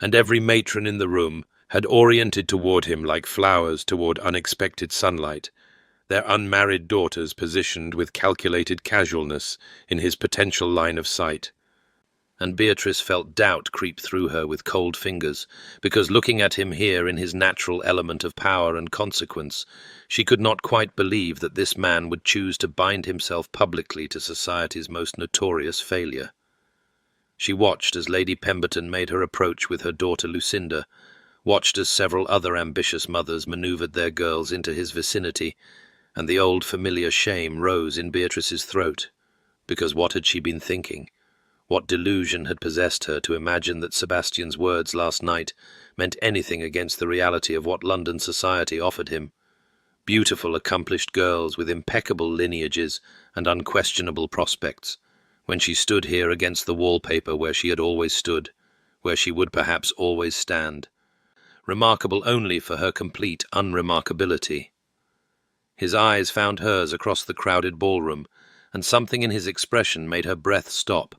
and every matron in the room had oriented toward him like flowers toward unexpected sunlight, their unmarried daughters positioned with calculated casualness in his potential line of sight. And Beatrice felt doubt creep through her with cold fingers, because looking at him here in his natural element of power and consequence, she could not quite believe that this man would choose to bind himself publicly to society's most notorious failure. She watched as Lady Pemberton made her approach with her daughter Lucinda, watched as several other ambitious mothers manoeuvred their girls into his vicinity, and the old familiar shame rose in Beatrice's throat, because what had she been thinking? What delusion had possessed her to imagine that Sebastian's words last night meant anything against the reality of what London society offered him? Beautiful, accomplished girls with impeccable lineages and unquestionable prospects, when she stood here against the wallpaper where she had always stood, where she would perhaps always stand, remarkable only for her complete unremarkability. His eyes found hers across the crowded ballroom, and something in his expression made her breath stop,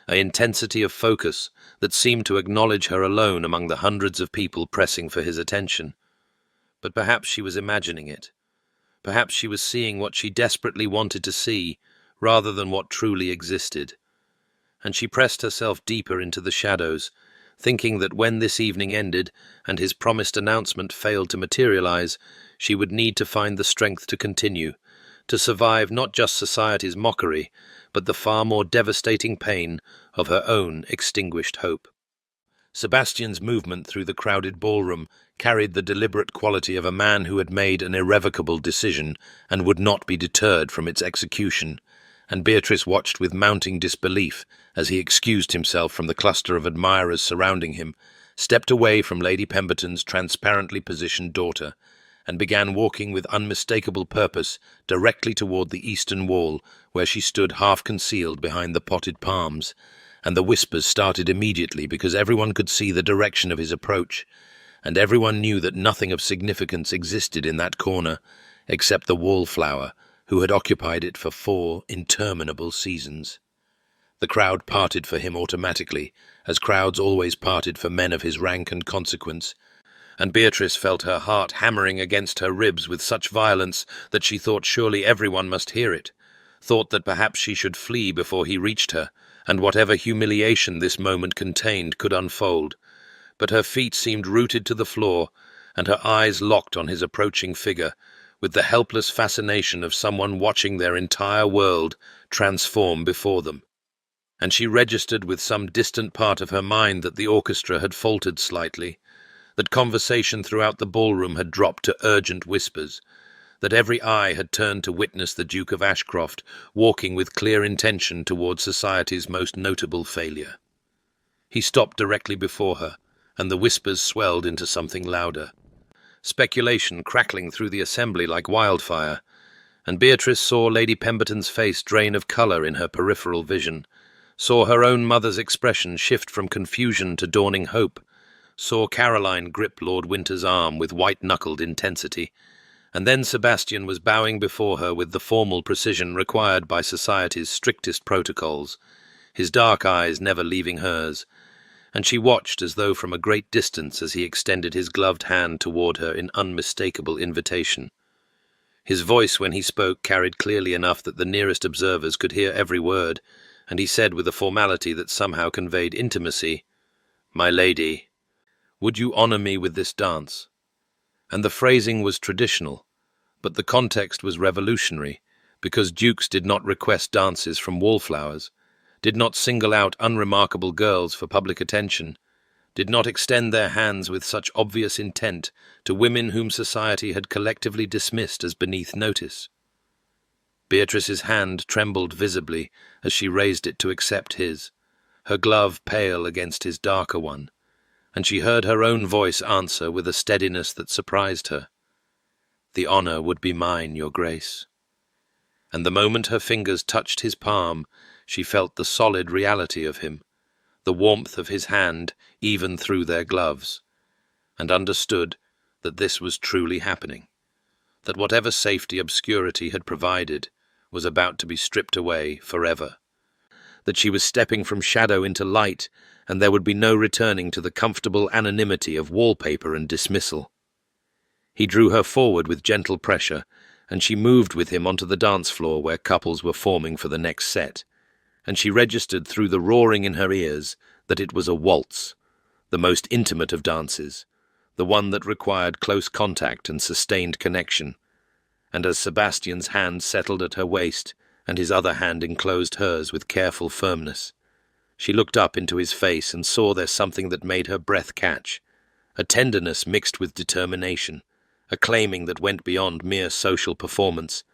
an intensity of focus that seemed to acknowledge her alone among the hundreds of people pressing for his attention. But perhaps she was imagining it. Perhaps she was seeing what she desperately wanted to see, rather than what truly existed. And she pressed herself deeper into the shadows, thinking that when this evening ended and his promised announcement failed to materialize, she would need to find the strength to continue, to survive not just society's mockery, but the far more devastating pain of her own extinguished hope. Sebastian's movement through the crowded ballroom carried the deliberate quality of a man who had made an irrevocable decision and would not be deterred from its execution, and Beatrice watched with mounting disbelief as he excused himself from the cluster of admirers surrounding him, stepped away from Lady Pemberton's transparently positioned daughter, and began walking with unmistakable purpose directly toward the eastern wall, where she stood half-concealed behind the potted palms, and the whispers started immediately because everyone could see the direction of his approach, and everyone knew that nothing of significance existed in that corner, except the wallflower, who had occupied it for 4 interminable seasons. The crowd parted for him automatically, as crowds always parted for men of his rank and consequence, and Beatrice felt her heart hammering against her ribs with such violence that she thought surely everyone must hear it, thought that perhaps she should flee before he reached her, and whatever humiliation this moment contained could unfold. But her feet seemed rooted to the floor, and her eyes locked on his approaching figure, with the helpless fascination of someone watching their entire world transform before them. And she registered with some distant part of her mind that the orchestra had faltered slightly, that conversation throughout the ballroom had dropped to urgent whispers, that every eye had turned to witness the Duke of Ashcroft walking with clear intention towards society's most notable failure. He stopped directly before her, and the whispers swelled into something louder, speculation crackling through the assembly like wildfire, and Beatrice saw Lady Pemberton's face drain of colour in her peripheral vision, saw her own mother's expression shift from confusion to dawning hope, saw Caroline grip Lord Winter's arm with white-knuckled intensity, and then Sebastian was bowing before her with the formal precision required by society's strictest protocols, his dark eyes never leaving hers, and she watched as though from a great distance as he extended his gloved hand toward her in unmistakable invitation. His voice when he spoke carried clearly enough that the nearest observers could hear every word, and he said with a formality that somehow conveyed intimacy, "My lady, would you honor me with this dance?" And the phrasing was traditional, but the context was revolutionary, because dukes did not request dances from wallflowers, did not single out unremarkable girls for public attention, did not extend their hands with such obvious intent to women whom society had collectively dismissed as beneath notice. Beatrice's hand trembled visibly as she raised it to accept his, her glove pale against his darker one, and she heard her own voice answer with a steadiness that surprised her. "The honor would be mine, your grace." And the moment her fingers touched his palm, she felt the solid reality of him, the warmth of his hand even through their gloves, and understood that this was truly happening, that whatever safety obscurity had provided was about to be stripped away forever, that she was stepping from shadow into light, and there would be no returning to the comfortable anonymity of wallpaper and dismissal. He drew her forward with gentle pressure, and she moved with him onto the dance floor where couples were forming for the next set, and she registered through the roaring in her ears that it was a waltz, the most intimate of dances, the one that required close contact and sustained connection. And as Sebastian's hand settled at her waist, and his other hand enclosed hers with careful firmness, she looked up into his face and saw there something that made her breath catch, a tenderness mixed with determination, a claiming that went beyond mere social performance,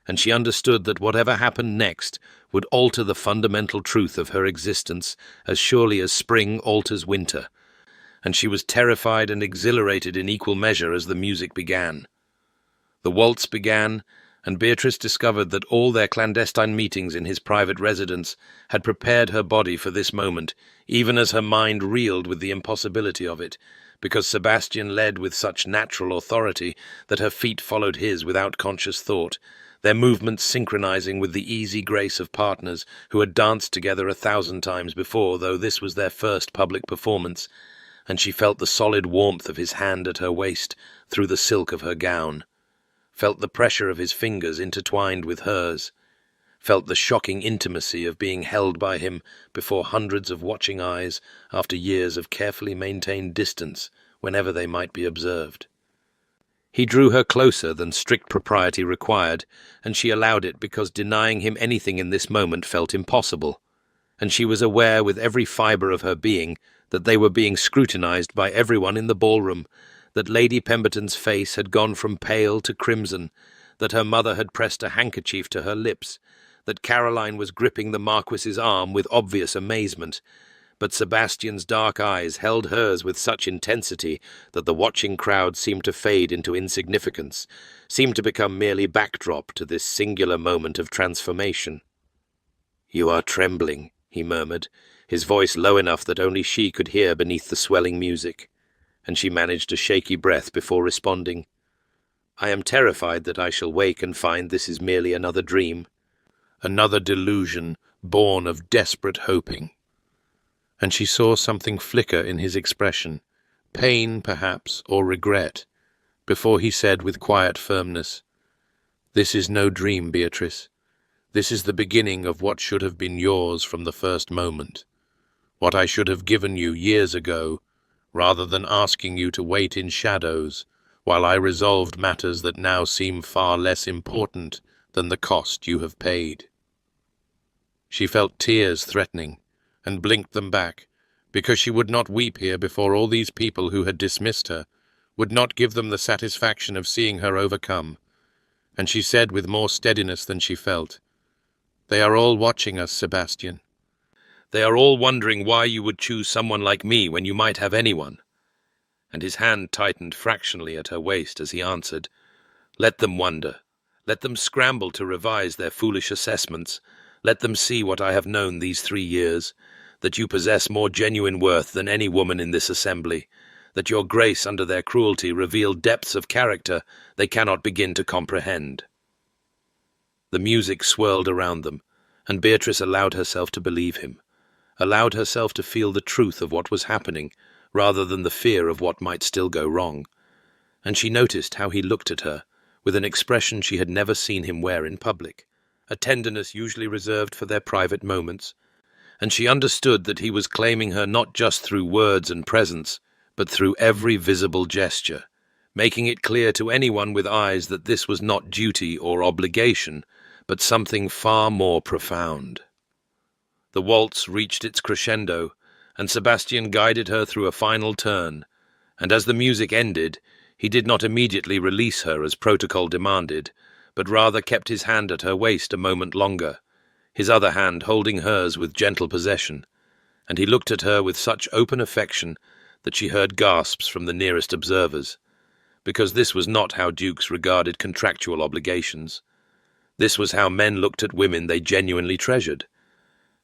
and she understood that whatever happened next would alter the fundamental truth of her existence as surely as spring alters winter, and she was terrified and exhilarated in equal measure as the music began. The waltz began, and Beatrice discovered that all their clandestine meetings in his private residence had prepared her body for this moment, even as her mind reeled with the impossibility of it, because Sebastian led with such natural authority that her feet followed his without conscious thought, their movements synchronizing with the easy grace of partners who had danced together 1,000 times before, though this was their first public performance, and she felt the solid warmth of his hand at her waist through the silk of her gown, felt the pressure of his fingers intertwined with hers, felt the shocking intimacy of being held by him before hundreds of watching eyes after years of carefully maintained distance whenever they might be observed. He drew her closer than strict propriety required, and she allowed it because denying him anything in this moment felt impossible, and she was aware with every fibre of her being that they were being scrutinized by everyone in the ballroom, that Lady Pemberton's face had gone from pale to crimson, that her mother had pressed a handkerchief to her lips, that Caroline was gripping the Marquis's arm with obvious amazement, but Sebastian's dark eyes held hers with such intensity that the watching crowd seemed to fade into insignificance, seemed to become merely backdrop to this singular moment of transformation. "You are trembling," he murmured, his voice low enough that only she could hear beneath the swelling music, and she managed a shaky breath before responding. "I am terrified that I shall wake and find this is merely another dream, another delusion born of desperate hoping." And she saw something flicker in his expression, pain perhaps, or regret, before he said with quiet firmness, "This is no dream, Beatrice. This is the beginning of what should have been yours from the first moment, what I should have given you years ago, rather than asking you to wait in shadows while I resolved matters that now seem far less important than the cost you have paid." She felt tears threatening, and blinked them back, because she would not weep here before all these people who had dismissed her, would not give them the satisfaction of seeing her overcome. And she said with more steadiness than she felt, "They are all watching us, Sebastian. They are all wondering why you would choose someone like me when you might have anyone." And his hand tightened fractionally at her waist as he answered, "Let them wonder. Let them scramble to revise their foolish assessments. Let them see what I have known these 3 years, that you possess more genuine worth than any woman in this assembly, that your grace under their cruelty revealed depths of character they cannot begin to comprehend." The music swirled around them, and Beatrice allowed herself to believe him, allowed herself to feel the truth of what was happening, rather than the fear of what might still go wrong. And she noticed how he looked at her, with an expression she had never seen him wear in public, a tenderness usually reserved for their private moments, and she understood that he was claiming her not just through words and presence, but through every visible gesture, making it clear to anyone with eyes that this was not duty or obligation, but something far more profound. The waltz reached its crescendo, and Sebastian guided her through a final turn, and as the music ended, he did not immediately release her as protocol demanded, but rather kept his hand at her waist a moment longer, his other hand holding hers with gentle possession, and he looked at her with such open affection that she heard gasps from the nearest observers, because this was not how dukes regarded contractual obligations. This was how men looked at women they genuinely treasured,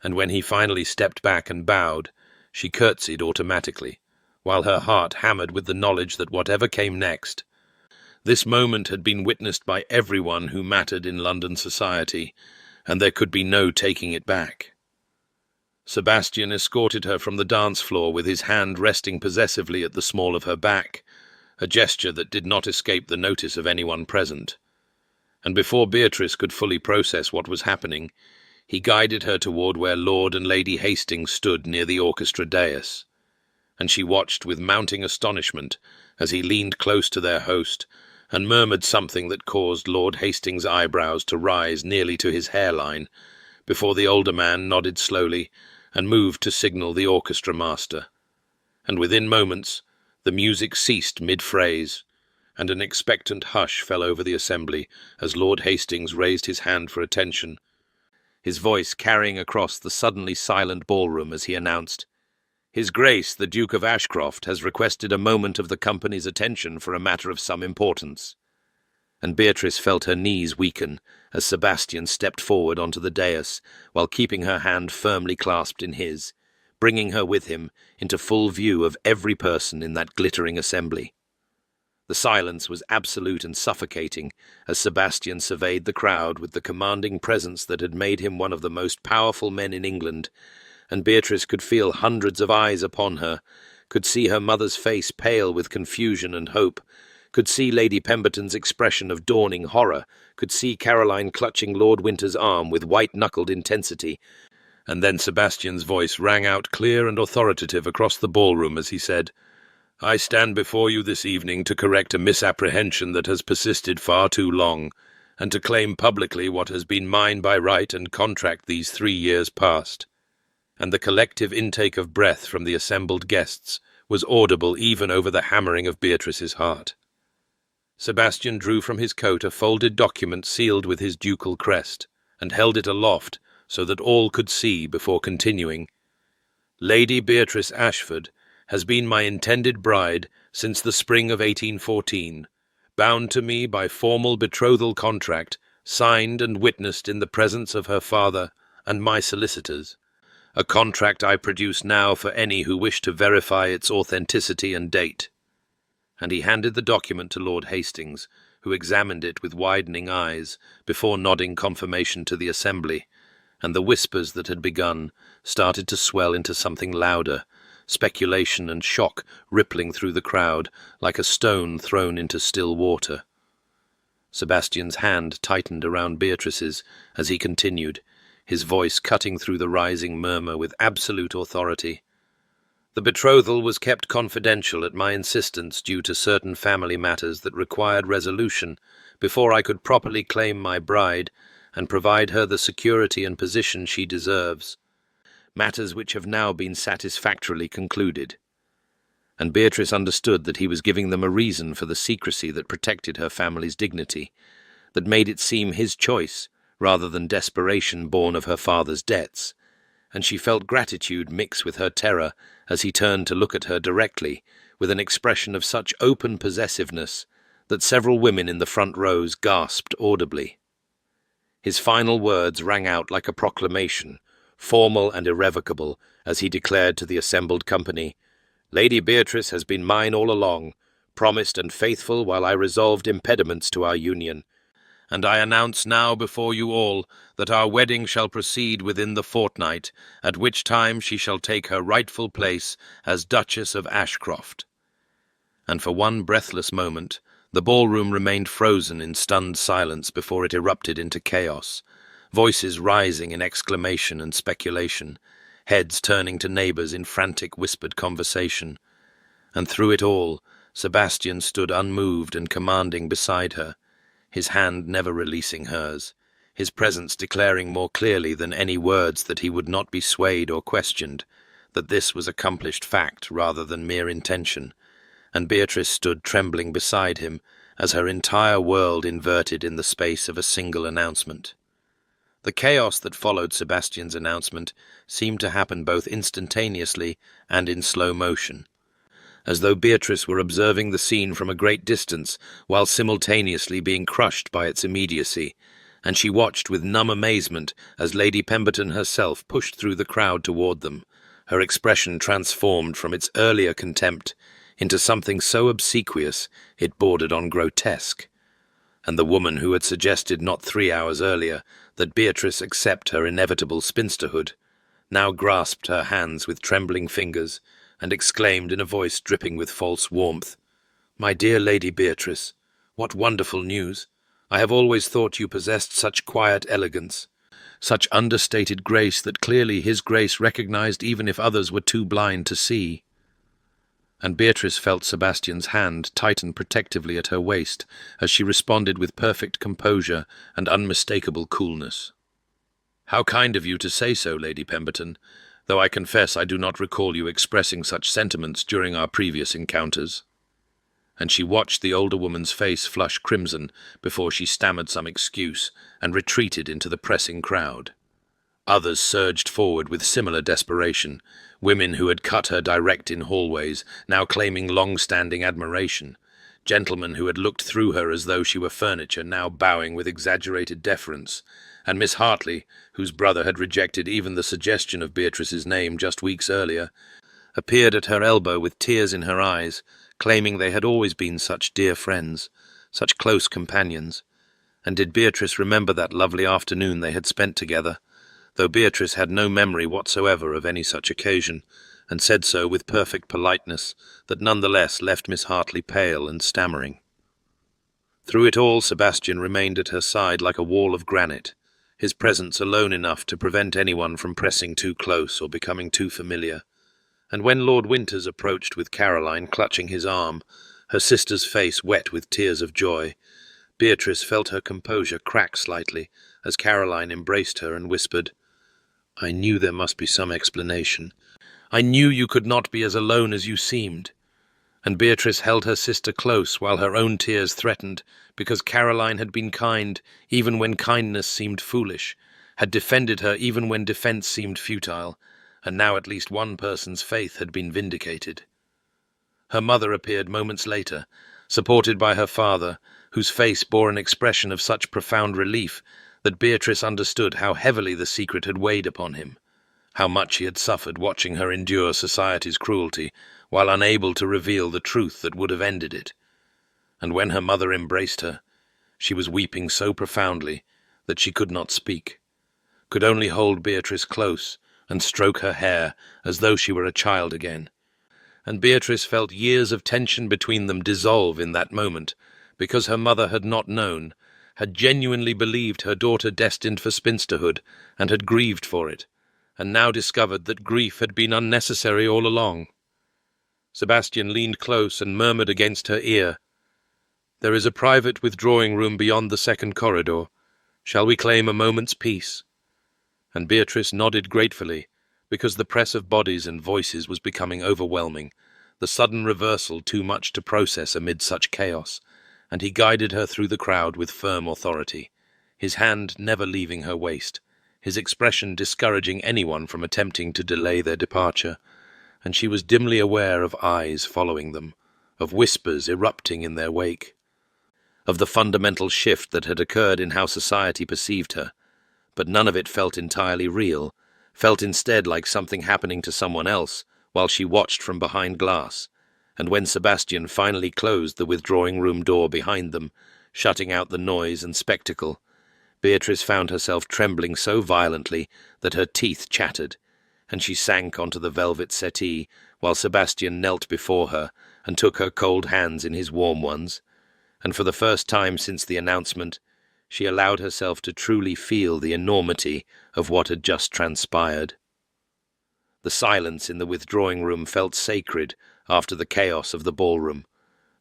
and when he finally stepped back and bowed, she curtsied automatically, while her heart hammered with the knowledge that whatever came next, this moment had been witnessed by everyone who mattered in London society, and there could be no taking it back. Sebastian escorted her from the dance floor with his hand resting possessively at the small of her back, a gesture that did not escape the notice of anyone present. And before Beatrice could fully process what was happening, he guided her toward where Lord and Lady Hastings stood near the orchestra dais, and she watched with mounting astonishment as he leaned close to their host and murmured something that caused Lord Hastings' eyebrows to rise nearly to his hairline, before the older man nodded slowly and moved to signal the orchestra master. And within moments the music ceased mid-phrase, and an expectant hush fell over the assembly as Lord Hastings raised his hand for attention, his voice carrying across the suddenly silent ballroom as he announced, "His Grace, the Duke of Ashcroft, has requested a moment of the company's attention for a matter of some importance." And Beatrice felt her knees weaken as Sebastian stepped forward onto the dais, while keeping her hand firmly clasped in his, bringing her with him into full view of every person in that glittering assembly. The silence was absolute and suffocating as Sebastian surveyed the crowd with the commanding presence that had made him one of the most powerful men in England, and Beatrice could feel hundreds of eyes upon her, could see her mother's face pale with confusion and hope, could see Lady Pemberton's expression of dawning horror, could see Caroline clutching Lord Winter's arm with white-knuckled intensity, and then Sebastian's voice rang out clear and authoritative across the ballroom as he said, "I stand before you this evening to correct a misapprehension that has persisted far too long, and to claim publicly what has been mine by right and contract these 3 years past." And the collective intake of breath from the assembled guests was audible even over the hammering of Beatrice's heart. Sebastian drew from his coat a folded document sealed with his ducal crest, and held it aloft so that all could see before continuing. Lady Beatrice Ashford has been my intended bride since the spring of 1814, bound to me by formal betrothal contract, signed and witnessed in the presence of her father and my solicitors. A contract I produce now for any who wish to verify its authenticity and date." And he handed the document to Lord Hastings, who examined it with widening eyes before nodding confirmation to the assembly, and the whispers that had begun started to swell into something louder, speculation and shock rippling through the crowd like a stone thrown into still water. Sebastian's hand tightened around Beatrice's as he continued, his voice cutting through the rising murmur with absolute authority. "The betrothal was kept confidential at my insistence due to certain family matters that required resolution before I could properly claim my bride and provide her the security and position she deserves, matters which have now been satisfactorily concluded." And Beatrice understood that he was giving them a reason for the secrecy that protected her family's dignity, that made it seem his choice rather than desperation born of her father's debts, and she felt gratitude mix with her terror as he turned to look at her directly, with an expression of such open possessiveness that several women in the front rows gasped audibly. His final words rang out like a proclamation, formal and irrevocable, as he declared to the assembled company, "Lady Beatrice has been mine all along, promised and faithful while I resolved impediments to our union, and I announce now before you all that our wedding shall proceed within the fortnight, at which time she shall take her rightful place as Duchess of Ashcroft." And for one breathless moment, the ballroom remained frozen in stunned silence before it erupted into chaos, voices rising in exclamation and speculation, heads turning to neighbours in frantic whispered conversation. And through it all, Sebastian stood unmoved and commanding beside her, his hand never releasing hers, his presence declaring more clearly than any words that he would not be swayed or questioned, that this was accomplished fact rather than mere intention, and Beatrice stood trembling beside him as her entire world inverted in the space of a single announcement. The chaos that followed Sebastian's announcement seemed to happen both instantaneously and in slow motion, as though Beatrice were observing the scene from a great distance while simultaneously being crushed by its immediacy, and she watched with numb amazement as Lady Pemberton herself pushed through the crowd toward them, her expression transformed from its earlier contempt into something so obsequious it bordered on grotesque. And the woman who had suggested not 3 hours earlier that Beatrice accept her inevitable spinsterhood now grasped her hands with trembling fingers and exclaimed in a voice dripping with false warmth, "My dear Lady Beatrice, what wonderful news! I have always thought you possessed such quiet elegance, such understated grace that clearly his grace recognized even if others were too blind to see." And Beatrice felt Sebastian's hand tighten protectively at her waist as she responded with perfect composure and unmistakable coolness. "How kind of you to say so, Lady Pemberton, though I confess I do not recall you expressing such sentiments during our previous encounters." And she watched the older woman's face flush crimson before she stammered some excuse and retreated into the pressing crowd. Others surged forward with similar desperation, women who had cut her direct in hallways, now claiming long-standing admiration, gentlemen who had looked through her as though she were furniture, now bowing with exaggerated deference, and Miss Hartley, whose brother had rejected even the suggestion of Beatrice's name just weeks earlier, appeared at her elbow with tears in her eyes, claiming they had always been such dear friends, such close companions. And did Beatrice remember that lovely afternoon they had spent together, though Beatrice had no memory whatsoever of any such occasion, and said so with perfect politeness that nonetheless left Miss Hartley pale and stammering. Through it all Sebastian remained at her side like a wall of granite, his presence alone enough to prevent anyone from pressing too close or becoming too familiar. And when Lord Winters approached with Caroline clutching his arm, her sister's face wet with tears of joy, Beatrice felt her composure crack slightly as Caroline embraced her and whispered, "I knew there must be some explanation. I knew you could not be as alone as you seemed." And Beatrice held her sister close while her own tears threatened, because Caroline had been kind even when kindness seemed foolish, had defended her even when defense seemed futile, and now at least one person's faith had been vindicated. Her mother appeared moments later, supported by her father, whose face bore an expression of such profound relief that Beatrice understood how heavily the secret had weighed upon him, how much he had suffered watching her endure society's cruelty, while unable to reveal the truth that would have ended it. And when her mother embraced her, she was weeping so profoundly that she could not speak, could only hold Beatrice close and stroke her hair as though she were a child again. And Beatrice felt years of tension between them dissolve in that moment, because her mother had not known, had genuinely believed her daughter destined for spinsterhood, and had grieved for it, and now discovered that grief had been unnecessary all along. Sebastian leaned close and murmured against her ear, "There is a private withdrawing room beyond the second corridor. Shall we claim a moment's peace?" And Beatrice nodded gratefully, because the press of bodies and voices was becoming overwhelming, the sudden reversal too much to process amid such chaos, and he guided her through the crowd with firm authority, his hand never leaving her waist, his expression discouraging anyone from attempting to delay their departure, and she was dimly aware of eyes following them, of whispers erupting in their wake, of the fundamental shift that had occurred in how society perceived her, but none of it felt entirely real, felt instead like something happening to someone else while she watched from behind glass. And when Sebastian finally closed the withdrawing room door behind them, shutting out the noise and spectacle, Beatrice found herself trembling so violently that her teeth chattered, and she sank onto the velvet settee while Sebastian knelt before her and took her cold hands in his warm ones. And for the first time since the announcement, she allowed herself to truly feel the enormity of what had just transpired. The silence in the withdrawing room felt sacred after the chaos of the ballroom,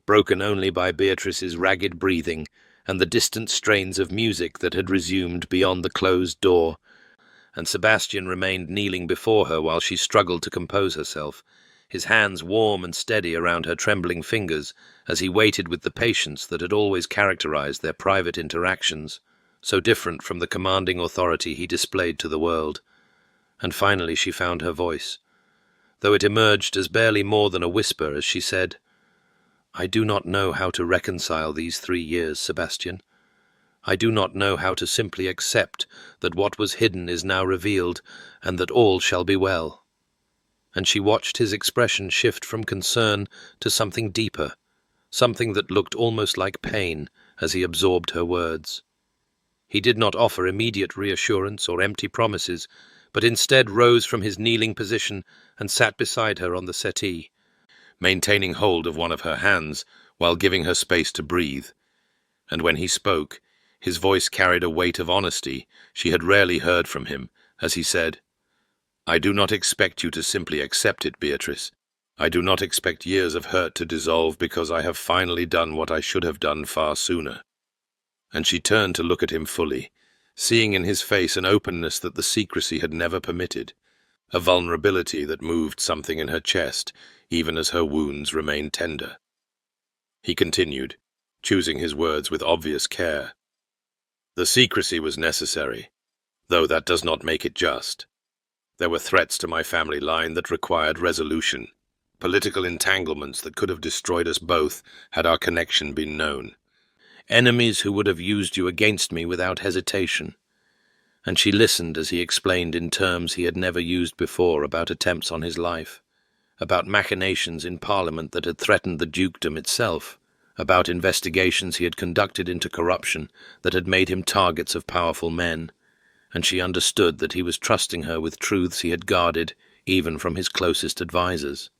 broken only by Beatrice's ragged breathing and the distant strains of music that had resumed beyond the closed door, and Sebastian remained kneeling before her while she struggled to compose herself, his hands warm and steady around her trembling fingers as he waited with the patience that had always characterized their private interactions, so different from the commanding authority he displayed to the world. And finally she found her voice, though it emerged as barely more than a whisper as she said, "I do not know how to reconcile these 3 years, Sebastian. I do not know how to simply accept that what was hidden is now revealed, and that all shall be well." And she watched his expression shift from concern to something deeper, something that looked almost like pain as he absorbed her words. He did not offer immediate reassurance or empty promises, but instead rose from his kneeling position and sat beside her on the settee, maintaining hold of one of her hands while giving her space to breathe. And when he spoke, his voice carried a weight of honesty she had rarely heard from him, as he said, "I do not expect you to simply accept it, Beatrice. I do not expect years of hurt to dissolve because I have finally done what I should have done far sooner." And she turned to look at him fully, seeing in his face an openness that the secrecy had never permitted, a vulnerability that moved something in her chest, even as her wounds remained tender. He continued, choosing his words with obvious care. "The secrecy was necessary, though that does not make it just. There were threats to my family line that required resolution, political entanglements that could have destroyed us both had our connection been known. Enemies who would have used you against me without hesitation." And she listened as he explained in terms he had never used before about attempts on his life, about machinations in Parliament that had threatened the dukedom itself, about investigations he had conducted into corruption that had made him targets of powerful men, and she understood that he was trusting her with truths he had guarded even from his closest advisers.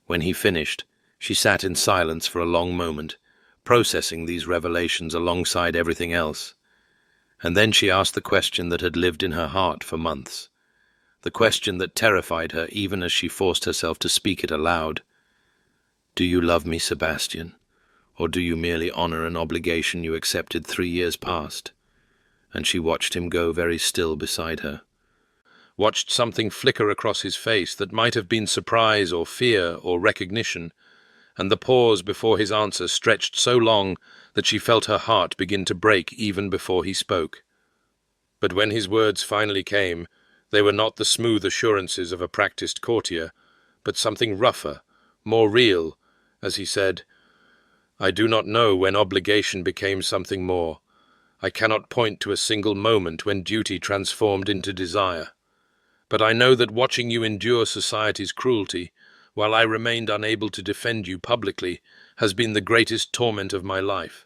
When he finished, she sat in silence for a long moment, processing these revelations alongside everything else. And then she asked the question that had lived in her heart for months, the question that terrified her even as she forced herself to speak it aloud. "Do you love me, Sebastian, or do you merely honor an obligation you accepted 3 years past?" And she watched him go very still beside her, watched something flicker across his face that might have been surprise or fear or recognition, and the pause before his answer stretched so long that she felt her heart begin to break even before he spoke. But when his words finally came, They were not the smooth assurances of a practiced courtier, but something rougher, more real, as he said, "I do not know when obligation became something more. I cannot point to a single moment when duty transformed into desire. But I know that watching you endure society's cruelty, while I remained unable to defend you publicly, has been the greatest torment of my life.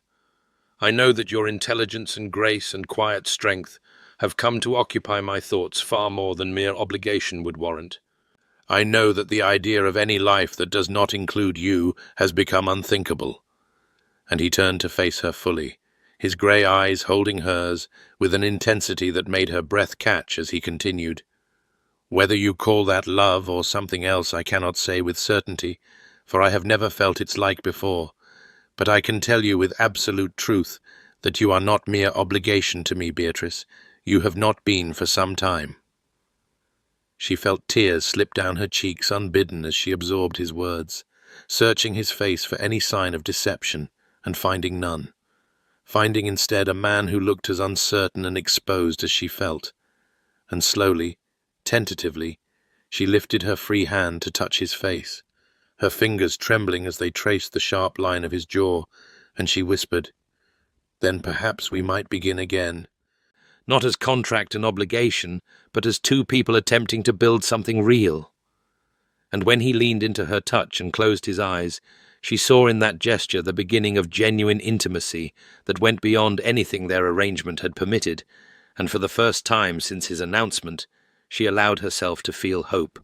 I know that your intelligence and grace and quiet strength have come to occupy my thoughts far more than mere obligation would warrant. I know that the idea of any life that does not include you has become unthinkable." And he turned to face her fully, his grey eyes holding hers with an intensity that made her breath catch as he continued, "Whether you call that love or something else I cannot say with certainty, for I have never felt its like before, but I can tell you with absolute truth that you are not mere obligation to me, Beatrice. You have not been for some time." She felt tears slip down her cheeks unbidden as she absorbed his words, searching his face for any sign of deception, and finding none. Finding instead a man who looked as uncertain and exposed as she felt. And slowly, tentatively, she lifted her free hand to touch his face, her fingers trembling as they traced the sharp line of his jaw, and she whispered, "Then perhaps we might begin again." Not as contract and obligation, but as two people attempting to build something real. And when he leaned into her touch and closed his eyes, she saw in that gesture the beginning of genuine intimacy that went beyond anything their arrangement had permitted, and for the first time since his announcement, she allowed herself to feel hope.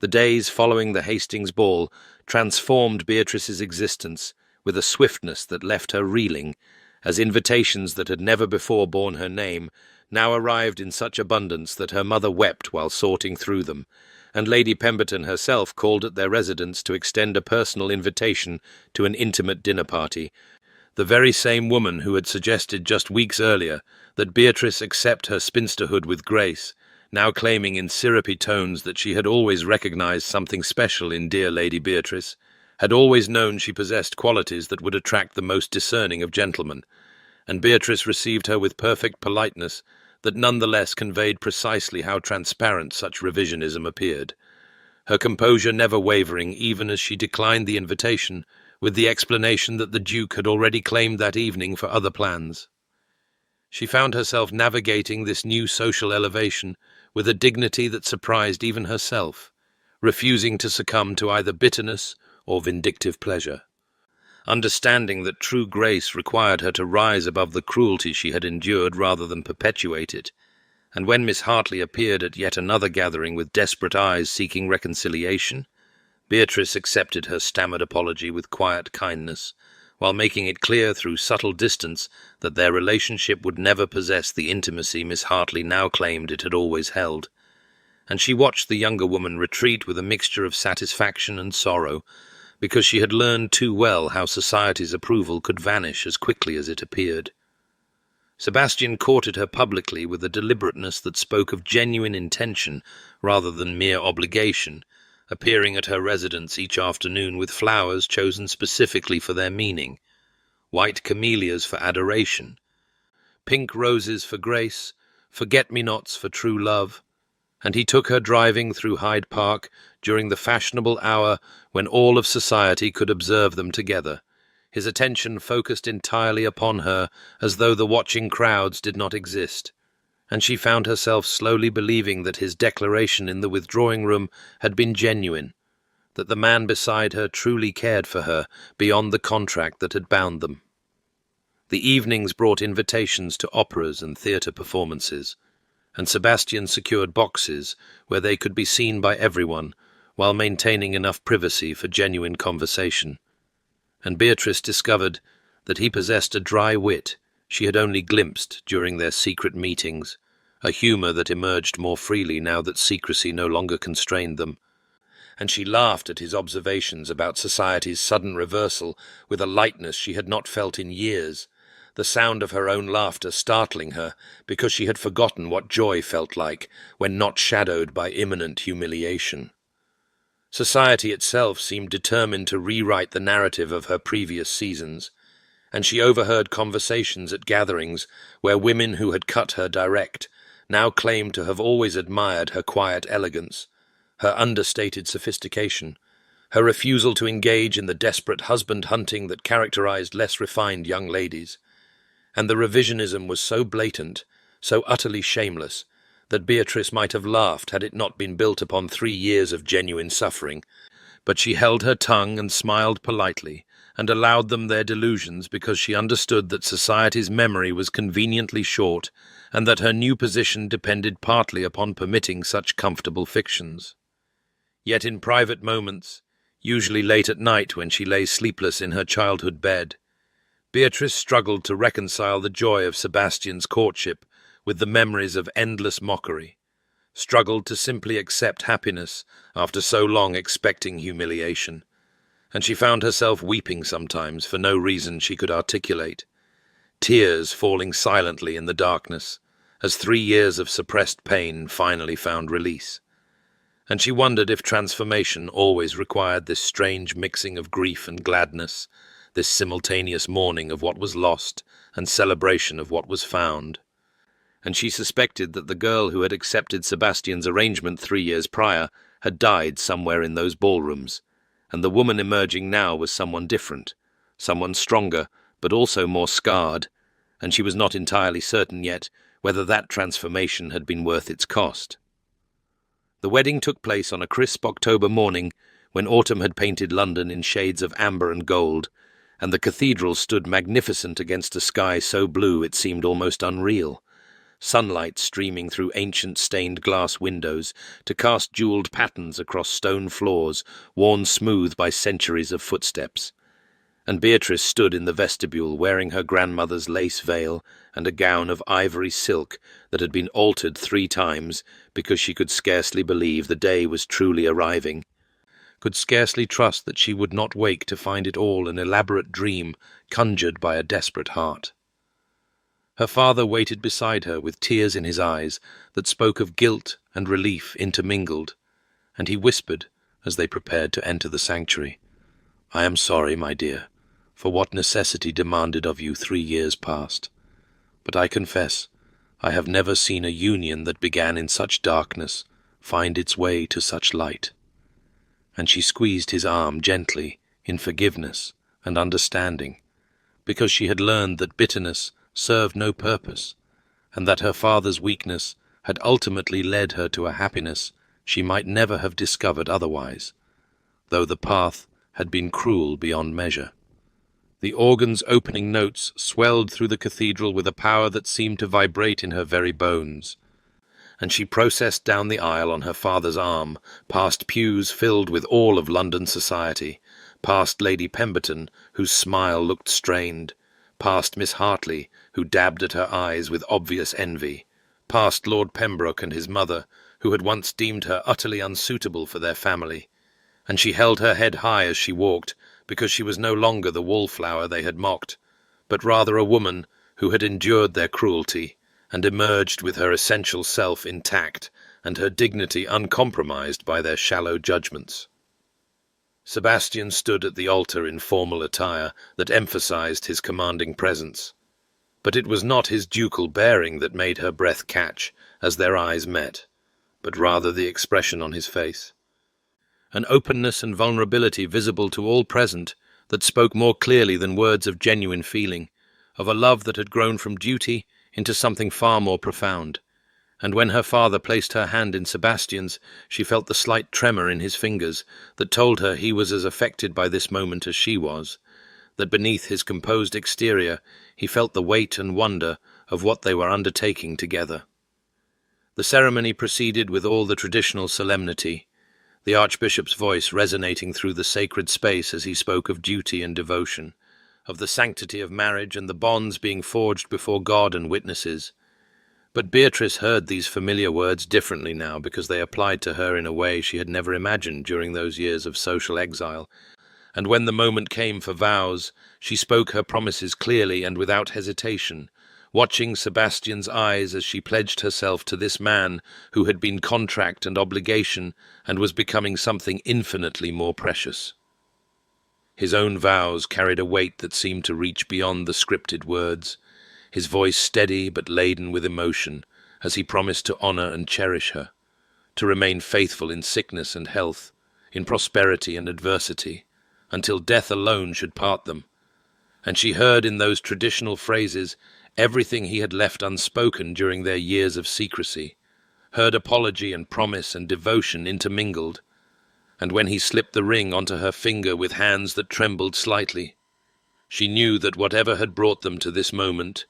The days following the Hastings ball transformed Beatrice's existence with a swiftness that left her reeling, as invitations that had never before borne her name now arrived in such abundance that her mother wept while sorting through them, and Lady Pemberton herself called at their residence to extend a personal invitation to an intimate dinner party, the very same woman who had suggested just weeks earlier that Beatrice accept her spinsterhood with grace, now claiming in syrupy tones that she had always recognized something special in dear Lady Beatrice, had always known she possessed qualities that would attract the most discerning of gentlemen, and Beatrice received her with perfect politeness that nonetheless conveyed precisely how transparent such revisionism appeared, her composure never wavering even as she declined the invitation, with the explanation that the Duke had already claimed that evening for other plans. She found herself navigating this new social elevation with a dignity that surprised even herself, refusing to succumb to either bitterness or vindictive pleasure. Understanding that true grace required her to rise above the cruelty she had endured rather than perpetuate it, and when Miss Hartley appeared at yet another gathering with desperate eyes seeking reconciliation, Beatrice accepted her stammered apology with quiet kindness, while making it clear through subtle distance that their relationship would never possess the intimacy Miss Hartley now claimed it had always held. And she watched the younger woman retreat with a mixture of satisfaction and sorrow, because she had learned too well how society's approval could vanish as quickly as it appeared. Sebastian courted her publicly with a deliberateness that spoke of genuine intention rather than mere obligation, appearing at her residence each afternoon with flowers chosen specifically for their meaning, white camellias for adoration, pink roses for grace, forget-me-nots for true love, and he took her driving through Hyde Park during the fashionable hour when all of society could observe them together, his attention focused entirely upon her as though the watching crowds did not exist, and she found herself slowly believing that his declaration in the withdrawing room had been genuine, that the man beside her truly cared for her beyond the contract that had bound them. The evenings brought invitations to operas and theatre performances, and Sebastian secured boxes where they could be seen by everyone, while maintaining enough privacy for genuine conversation. And Beatrice discovered that he possessed a dry wit she had only glimpsed during their secret meetings, a humour that emerged more freely now that secrecy no longer constrained them. And she laughed at his observations about society's sudden reversal with a lightness she had not felt in years, the sound of her own laughter startling her because she had forgotten what joy felt like when not shadowed by imminent humiliation. Society itself seemed determined to rewrite the narrative of her previous seasons, and she overheard conversations at gatherings where women who had cut her direct now claimed to have always admired her quiet elegance, her understated sophistication, her refusal to engage in the desperate husband-hunting that characterized less refined young ladies. And the revisionism was so blatant, so utterly shameless, that Beatrice might have laughed had it not been built upon 3 years of genuine suffering. But she held her tongue and smiled politely, and allowed them their delusions because she understood that society's memory was conveniently short, and that her new position depended partly upon permitting such comfortable fictions. Yet in private moments, usually late at night when she lay sleepless in her childhood bed, Beatrice struggled to reconcile the joy of Sebastian's courtship with the memories of endless mockery, struggled to simply accept happiness after so long expecting humiliation, and she found herself weeping sometimes for no reason she could articulate, tears falling silently in the darkness, as 3 years of suppressed pain finally found release. And she wondered if transformation always required this strange mixing of grief and gladness, this simultaneous mourning of what was lost and celebration of what was found. And she suspected that the girl who had accepted Sebastian's arrangement 3 years prior had died somewhere in those ballrooms, and the woman emerging now was someone different, someone stronger, but also more scarred, and she was not entirely certain yet whether that transformation had been worth its cost. The wedding took place on a crisp October morning when autumn had painted London in shades of amber and gold, and the cathedral stood magnificent against a sky so blue it seemed almost unreal, sunlight streaming through ancient stained glass windows to cast jeweled patterns across stone floors worn smooth by centuries of footsteps. And Beatrice stood in the vestibule wearing her grandmother's lace veil and a gown of ivory silk that had been altered 3 times because she could scarcely believe the day was truly arriving, could scarcely trust that she would not wake to find it all an elaborate dream conjured by a desperate heart. Her father waited beside her with tears in his eyes that spoke of guilt and relief intermingled, and he whispered as they prepared to enter the sanctuary, "I am sorry, my dear, for what necessity demanded of you 3 years past. But I confess, I have never seen a union that began in such darkness find its way to such light." And she squeezed his arm gently in forgiveness and understanding, because she had learned that bitterness served no purpose, and that her father's weakness had ultimately led her to a happiness she might never have discovered otherwise, though the path had been cruel beyond measure. The organ's opening notes swelled through the cathedral with a power that seemed to vibrate in her very bones, and she processed down the aisle on her father's arm, past pews filled with all of London society, past Lady Pemberton, whose smile looked strained, past Miss Hartley, who dabbed at her eyes with obvious envy, past Lord Pembroke and his mother, who had once deemed her utterly unsuitable for their family, and she held her head high as she walked, because she was no longer the wallflower they had mocked, but rather a woman who had endured their cruelty and emerged with her essential self intact and her dignity uncompromised by their shallow judgments. Sebastian stood at the altar in formal attire that emphasized his commanding presence, but it was not his ducal bearing that made her breath catch as their eyes met, but rather the expression on his face. An openness and vulnerability visible to all present that spoke more clearly than words of genuine feeling, of a love that had grown from duty into something far more profound. And when her father placed her hand in Sebastian's, she felt the slight tremor in his fingers that told her he was as affected by this moment as she was, that beneath his composed exterior he felt the weight and wonder of what they were undertaking together. The ceremony proceeded with all the traditional solemnity, the Archbishop's voice resonating through the sacred space as he spoke of duty and devotion, of the sanctity of marriage and the bonds being forged before God and witnesses. But Beatrice heard these familiar words differently now because they applied to her in a way she had never imagined during those years of social exile, and when the moment came for vows, she spoke her promises clearly and without hesitation, watching Sebastian's eyes as she pledged herself to this man who had been contract and obligation and was becoming something infinitely more precious. His own vows carried a weight that seemed to reach beyond the scripted words, his voice steady but laden with emotion, as he promised to honor and cherish her, to remain faithful in sickness and health, in prosperity and adversity, until death alone should part them. And she heard in those traditional phrases everything he had left unspoken during their years of secrecy, heard apology and promise and devotion intermingled. And when he slipped the ring onto her finger with hands that trembled slightly, she knew that whatever had brought them to this moment,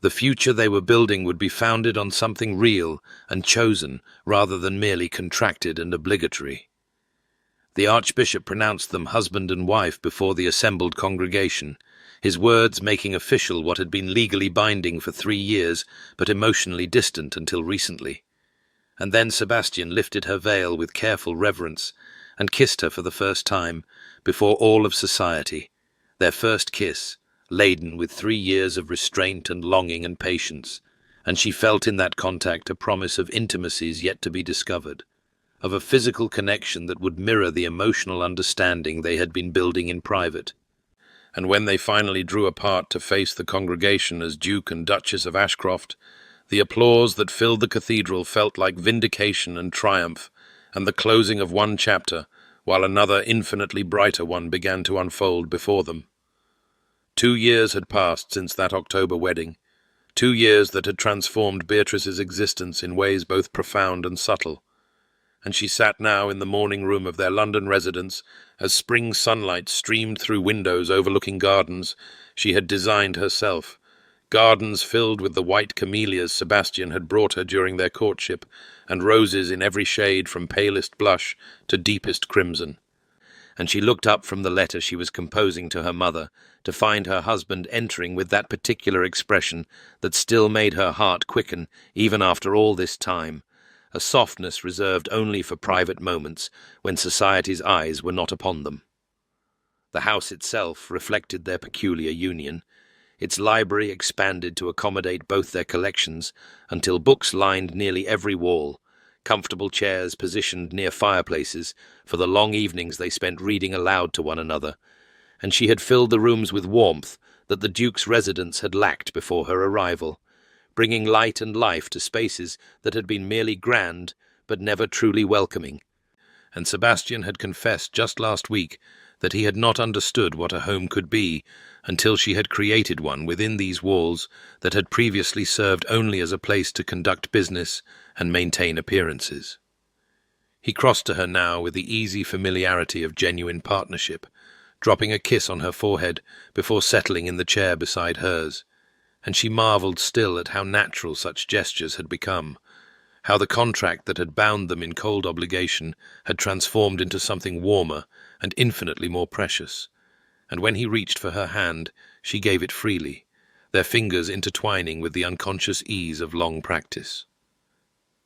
the future they were building would be founded on something real and chosen rather than merely contracted and obligatory. The Archbishop pronounced them husband and wife before the assembled congregation, his words making official what had been legally binding for 3 years but emotionally distant until recently. And then Sebastian lifted her veil with careful reverence and kissed her for the first time before all of society, their first kiss, laden with 3 years of restraint and longing and patience, and she felt in that contact a promise of intimacies yet to be discovered, of a physical connection that would mirror the emotional understanding they had been building in private. And when they finally drew apart to face the congregation as Duke and Duchess of Ashcroft, the applause that filled the cathedral felt like vindication and triumph, and the closing of one chapter, while another infinitely brighter one began to unfold before them. 2 years had passed since that October wedding, 2 years that had transformed Beatrice's existence in ways both profound and subtle, and she sat now in the morning room of their London residence as spring sunlight streamed through windows overlooking gardens she had designed herself, gardens filled with the white camellias Sebastian had brought her during their courtship, and roses in every shade from palest blush to deepest crimson. And she looked up from the letter she was composing to her mother to find her husband entering with that particular expression that still made her heart quicken even after all this time, a softness reserved only for private moments when society's eyes were not upon them. The house itself reflected their peculiar union. Its library expanded to accommodate both their collections until books lined nearly every wall, comfortable chairs positioned near fireplaces for the long evenings they spent reading aloud to one another, and she had filled the rooms with warmth that the Duke's residence had lacked before her arrival, bringing light and life to spaces that had been merely grand but never truly welcoming. And Sebastian had confessed just last week that he had not understood what a home could be until she had created one within these walls that had previously served only as a place to conduct business and maintain appearances. He crossed to her now with the easy familiarity of genuine partnership, dropping a kiss on her forehead before settling in the chair beside hers, and she marveled still at how natural such gestures had become, how the contract that had bound them in cold obligation had transformed into something warmer and infinitely more precious. And when he reached for her hand, she gave it freely, their fingers intertwining with the unconscious ease of long practice.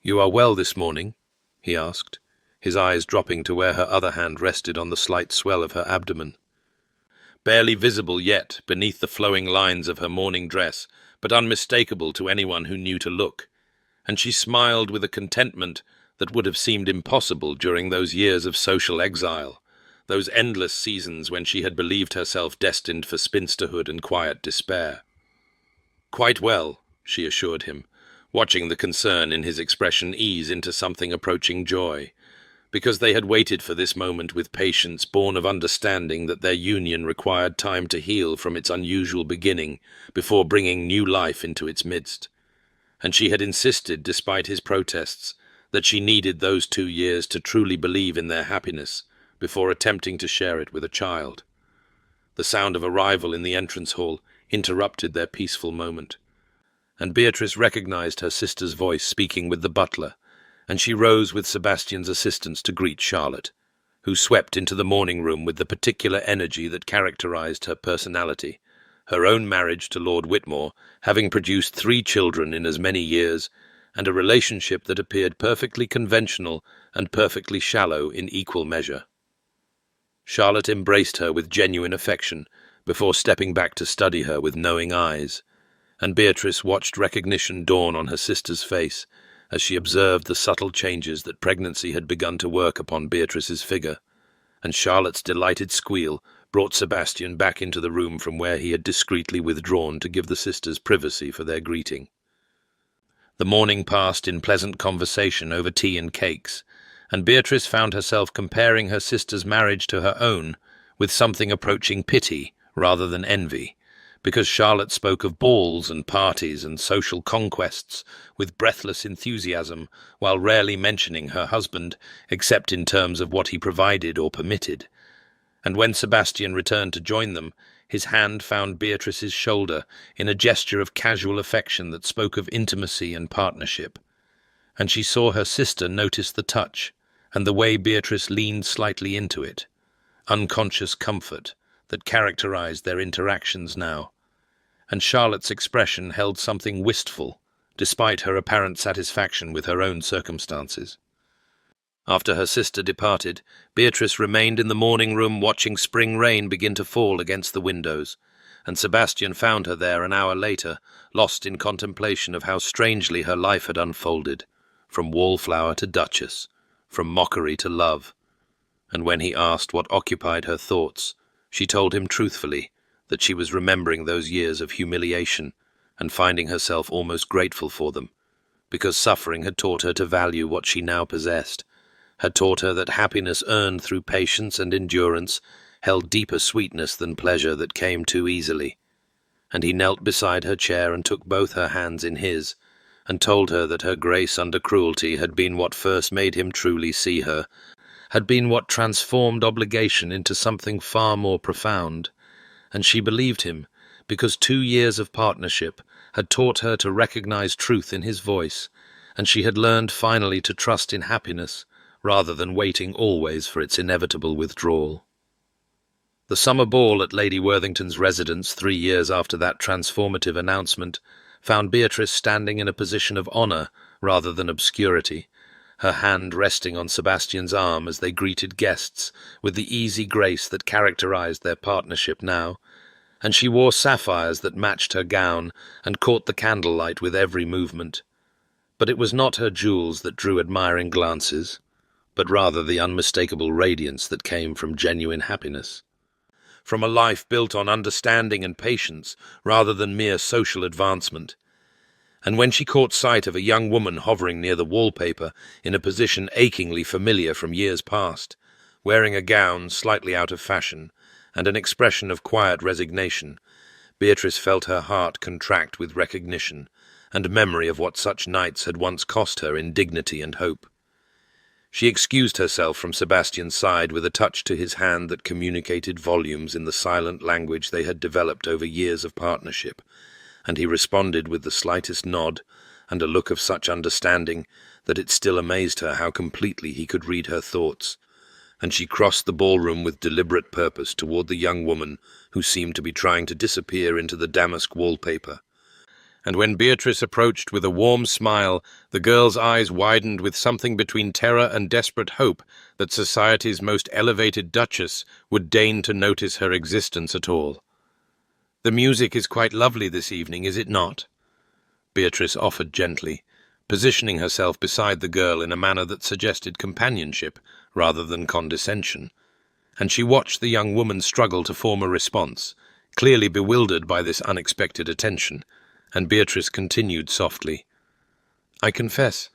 "You are well this morning?" he asked, his eyes dropping to where her other hand rested on the slight swell of her abdomen. Barely visible yet beneath the flowing lines of her morning dress, but unmistakable to anyone who knew to look, and she smiled with a contentment that would have seemed impossible during those years of social exile, those endless seasons when she had believed herself destined for spinsterhood and quiet despair. "Quite well," she assured him, watching the concern in his expression ease into something approaching joy, because they had waited for this moment with patience born of understanding that their union required time to heal from its unusual beginning before bringing new life into its midst. And she had insisted, despite his protests, that she needed those 2 years to truly believe in their happiness before attempting to share it with a child. The sound of arrival in the entrance hall interrupted their peaceful moment, and Beatrice recognized her sister's voice speaking with the butler, and she rose with Sebastian's assistance to greet Charlotte, who swept into the morning room with the particular energy that characterized her personality, her own marriage to Lord Whitmore having produced 3 children in as many years, and a relationship that appeared perfectly conventional and perfectly shallow in equal measure. Charlotte embraced her with genuine affection before stepping back to study her with knowing eyes, and Beatrice watched recognition dawn on her sister's face as she observed the subtle changes that pregnancy had begun to work upon Beatrice's figure, and Charlotte's delighted squeal brought Sebastian back into the room from where he had discreetly withdrawn to give the sisters privacy for their greeting. The morning passed in pleasant conversation over tea and cakes, and Beatrice found herself comparing her sister's marriage to her own with something approaching pity rather than envy, because Charlotte spoke of balls and parties and social conquests with breathless enthusiasm, while rarely mentioning her husband, except in terms of what he provided or permitted. And when Sebastian returned to join them, his hand found Beatrice's shoulder in a gesture of casual affection that spoke of intimacy and partnership. And she saw her sister notice the touch, and the way Beatrice leaned slightly into it, unconscious comfort that characterized their interactions now. And Charlotte's expression held something wistful, despite her apparent satisfaction with her own circumstances. After her sister departed, Beatrice remained in the morning room watching spring rain begin to fall against the windows, and Sebastian found her there an hour later, lost in contemplation of how strangely her life had unfolded, from wallflower to duchess, from mockery to love. And when he asked what occupied her thoughts, she told him truthfully that she was remembering those years of humiliation and finding herself almost grateful for them, because suffering had taught her to value what she now possessed, had taught her that happiness earned through patience and endurance held deeper sweetness than pleasure that came too easily. And he knelt beside her chair and took both her hands in his, and told her that her grace under cruelty had been what first made him truly see her, had been what transformed obligation into something far more profound. And she believed him, because 2 years of partnership had taught her to recognize truth in his voice, and she had learned finally to trust in happiness, rather than waiting always for its inevitable withdrawal. The summer ball at Lady Worthington's residence 3 years after that transformative announcement found Beatrice standing in a position of honour rather than obscurity, her hand resting on Sebastian's arm as they greeted guests with the easy grace that characterized their partnership now, and she wore sapphires that matched her gown and caught the candlelight with every movement. But it was not her jewels that drew admiring glances, but rather the unmistakable radiance that came from genuine happiness, from a life built on understanding and patience rather than mere social advancement. And when she caught sight of a young woman hovering near the wallpaper in a position achingly familiar from years past, wearing a gown slightly out of fashion and an expression of quiet resignation, Beatrice felt her heart contract with recognition and memory of what such nights had once cost her in dignity and hope. She excused herself from Sebastian's side with a touch to his hand that communicated volumes in the silent language they had developed over years of partnership, and he responded with the slightest nod and a look of such understanding that it still amazed her how completely he could read her thoughts, and she crossed the ballroom with deliberate purpose toward the young woman who seemed to be trying to disappear into the damask wallpaper. And when Beatrice approached with a warm smile, the girl's eyes widened with something between terror and desperate hope that society's most elevated duchess would deign to notice her existence at all. "The music is quite lovely this evening, is it not?" Beatrice offered gently, positioning herself beside the girl in a manner that suggested companionship rather than condescension, and she watched the young woman struggle to form a response, clearly bewildered by this unexpected attention. And Beatrice continued softly, "I confess,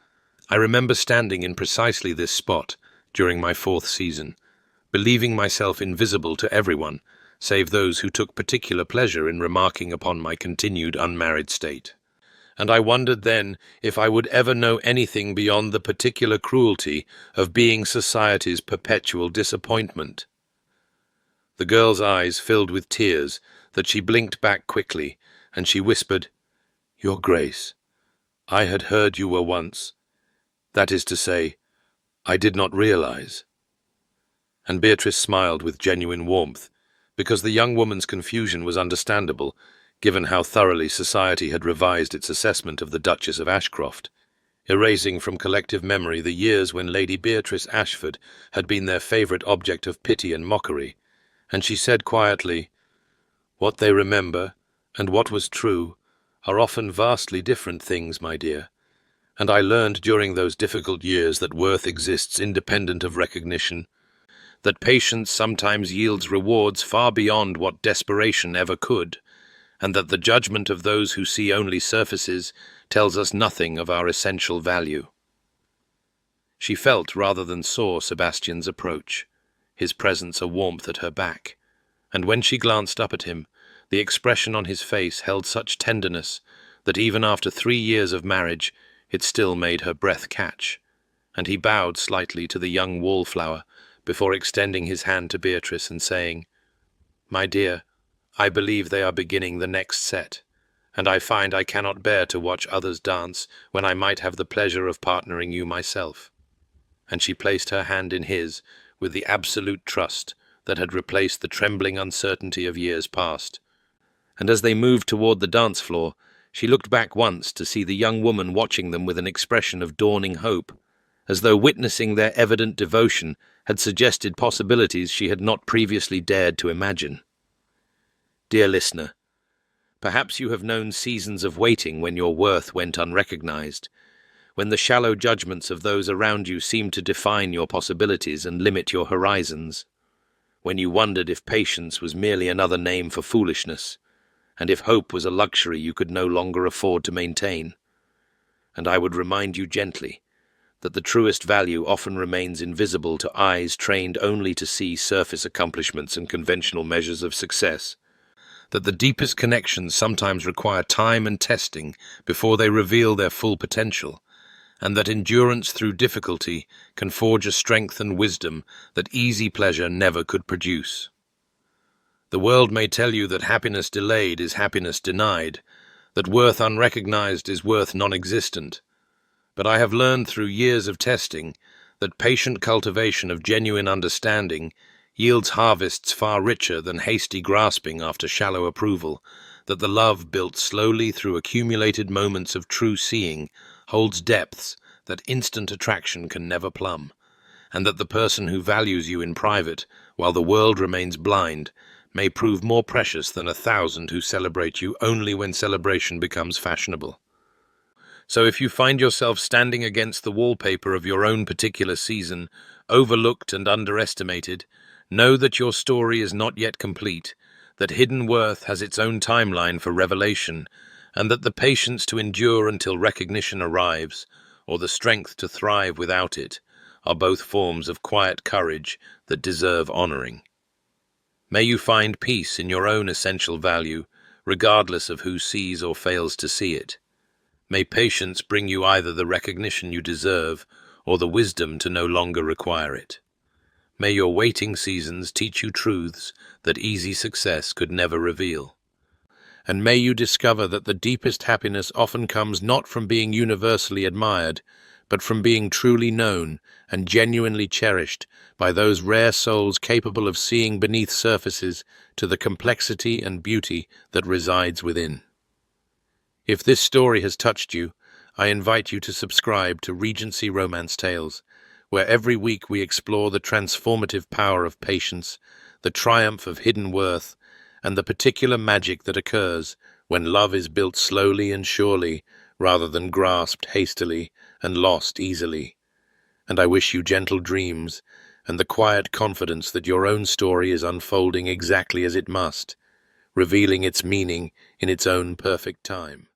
I remember standing in precisely this spot during my 4th season, believing myself invisible to everyone, save those who took particular pleasure in remarking upon my continued unmarried state. And I wondered then if I would ever know anything beyond the particular cruelty of being society's perpetual disappointment." The girl's eyes filled with tears that she blinked back quickly, and she whispered, "Your Grace, I had heard you were once. That is to say, I did not realize." And Beatrice smiled with genuine warmth, because the young woman's confusion was understandable, given how thoroughly society had revised its assessment of the Duchess of Ashcroft, erasing from collective memory the years when Lady Beatrice Ashford had been their favourite object of pity and mockery, and she said quietly, "What they remember, and what was true, are often vastly different things, my dear, and I learned during those difficult years that worth exists independent of recognition, that patience sometimes yields rewards far beyond what desperation ever could, and that the judgment of those who see only surfaces tells us nothing of our essential value. She felt rather than saw Sebastian's approach, his presence a warmth at her back, and when she glanced up at him, the expression on his face held such tenderness that even after 3 years of marriage it still made her breath catch, and he bowed slightly to the young wallflower before extending his hand to Beatrice and saying, "My dear, I believe they are beginning the next set, and I find I cannot bear to watch others dance when I might have the pleasure of partnering you myself." And she placed her hand in his with the absolute trust that had replaced the trembling uncertainty of years past. And as they moved toward the dance floor, she looked back once to see the young woman watching them with an expression of dawning hope, as though witnessing their evident devotion had suggested possibilities she had not previously dared to imagine. Dear listener, perhaps you have known seasons of waiting when your worth went unrecognized, when the shallow judgments of those around you seemed to define your possibilities and limit your horizons, when you wondered if patience was merely another name for foolishness, and if hope was a luxury you could no longer afford to maintain. And I would remind you gently that the truest value often remains invisible to eyes trained only to see surface accomplishments and conventional measures of success, that the deepest connections sometimes require time and testing before they reveal their full potential, and that endurance through difficulty can forge a strength and wisdom that easy pleasure never could produce. The world may tell you that happiness delayed is happiness denied, that worth unrecognized is worth non-existent, but I have learned through years of testing that patient cultivation of genuine understanding yields harvests far richer than hasty grasping after shallow approval, that the love built slowly through accumulated moments of true seeing holds depths that instant attraction can never plumb, and that the person who values you in private, while the world remains blind, may prove more precious than 1,000 who celebrate you only when celebration becomes fashionable. So if you find yourself standing against the wallpaper of your own particular season, overlooked and underestimated, know that your story is not yet complete, that hidden worth has its own timeline for revelation, and that the patience to endure until recognition arrives, or the strength to thrive without it, are both forms of quiet courage that deserve honoring. May you find peace in your own essential value, regardless of who sees or fails to see it. May patience bring you either the recognition you deserve or the wisdom to no longer require it. May your waiting seasons teach you truths that easy success could never reveal. And may you discover that the deepest happiness often comes not from being universally admired, but from being truly known and genuinely cherished by those rare souls capable of seeing beneath surfaces to the complexity and beauty that resides within. If this story has touched you, I invite you to subscribe to Regency Romance Tales, where every week we explore the transformative power of patience, the triumph of hidden worth, and the particular magic that occurs when love is built slowly and surely, rather than grasped hastily and lost easily. And I wish you gentle dreams, and the quiet confidence that your own story is unfolding exactly as it must, revealing its meaning in its own perfect time.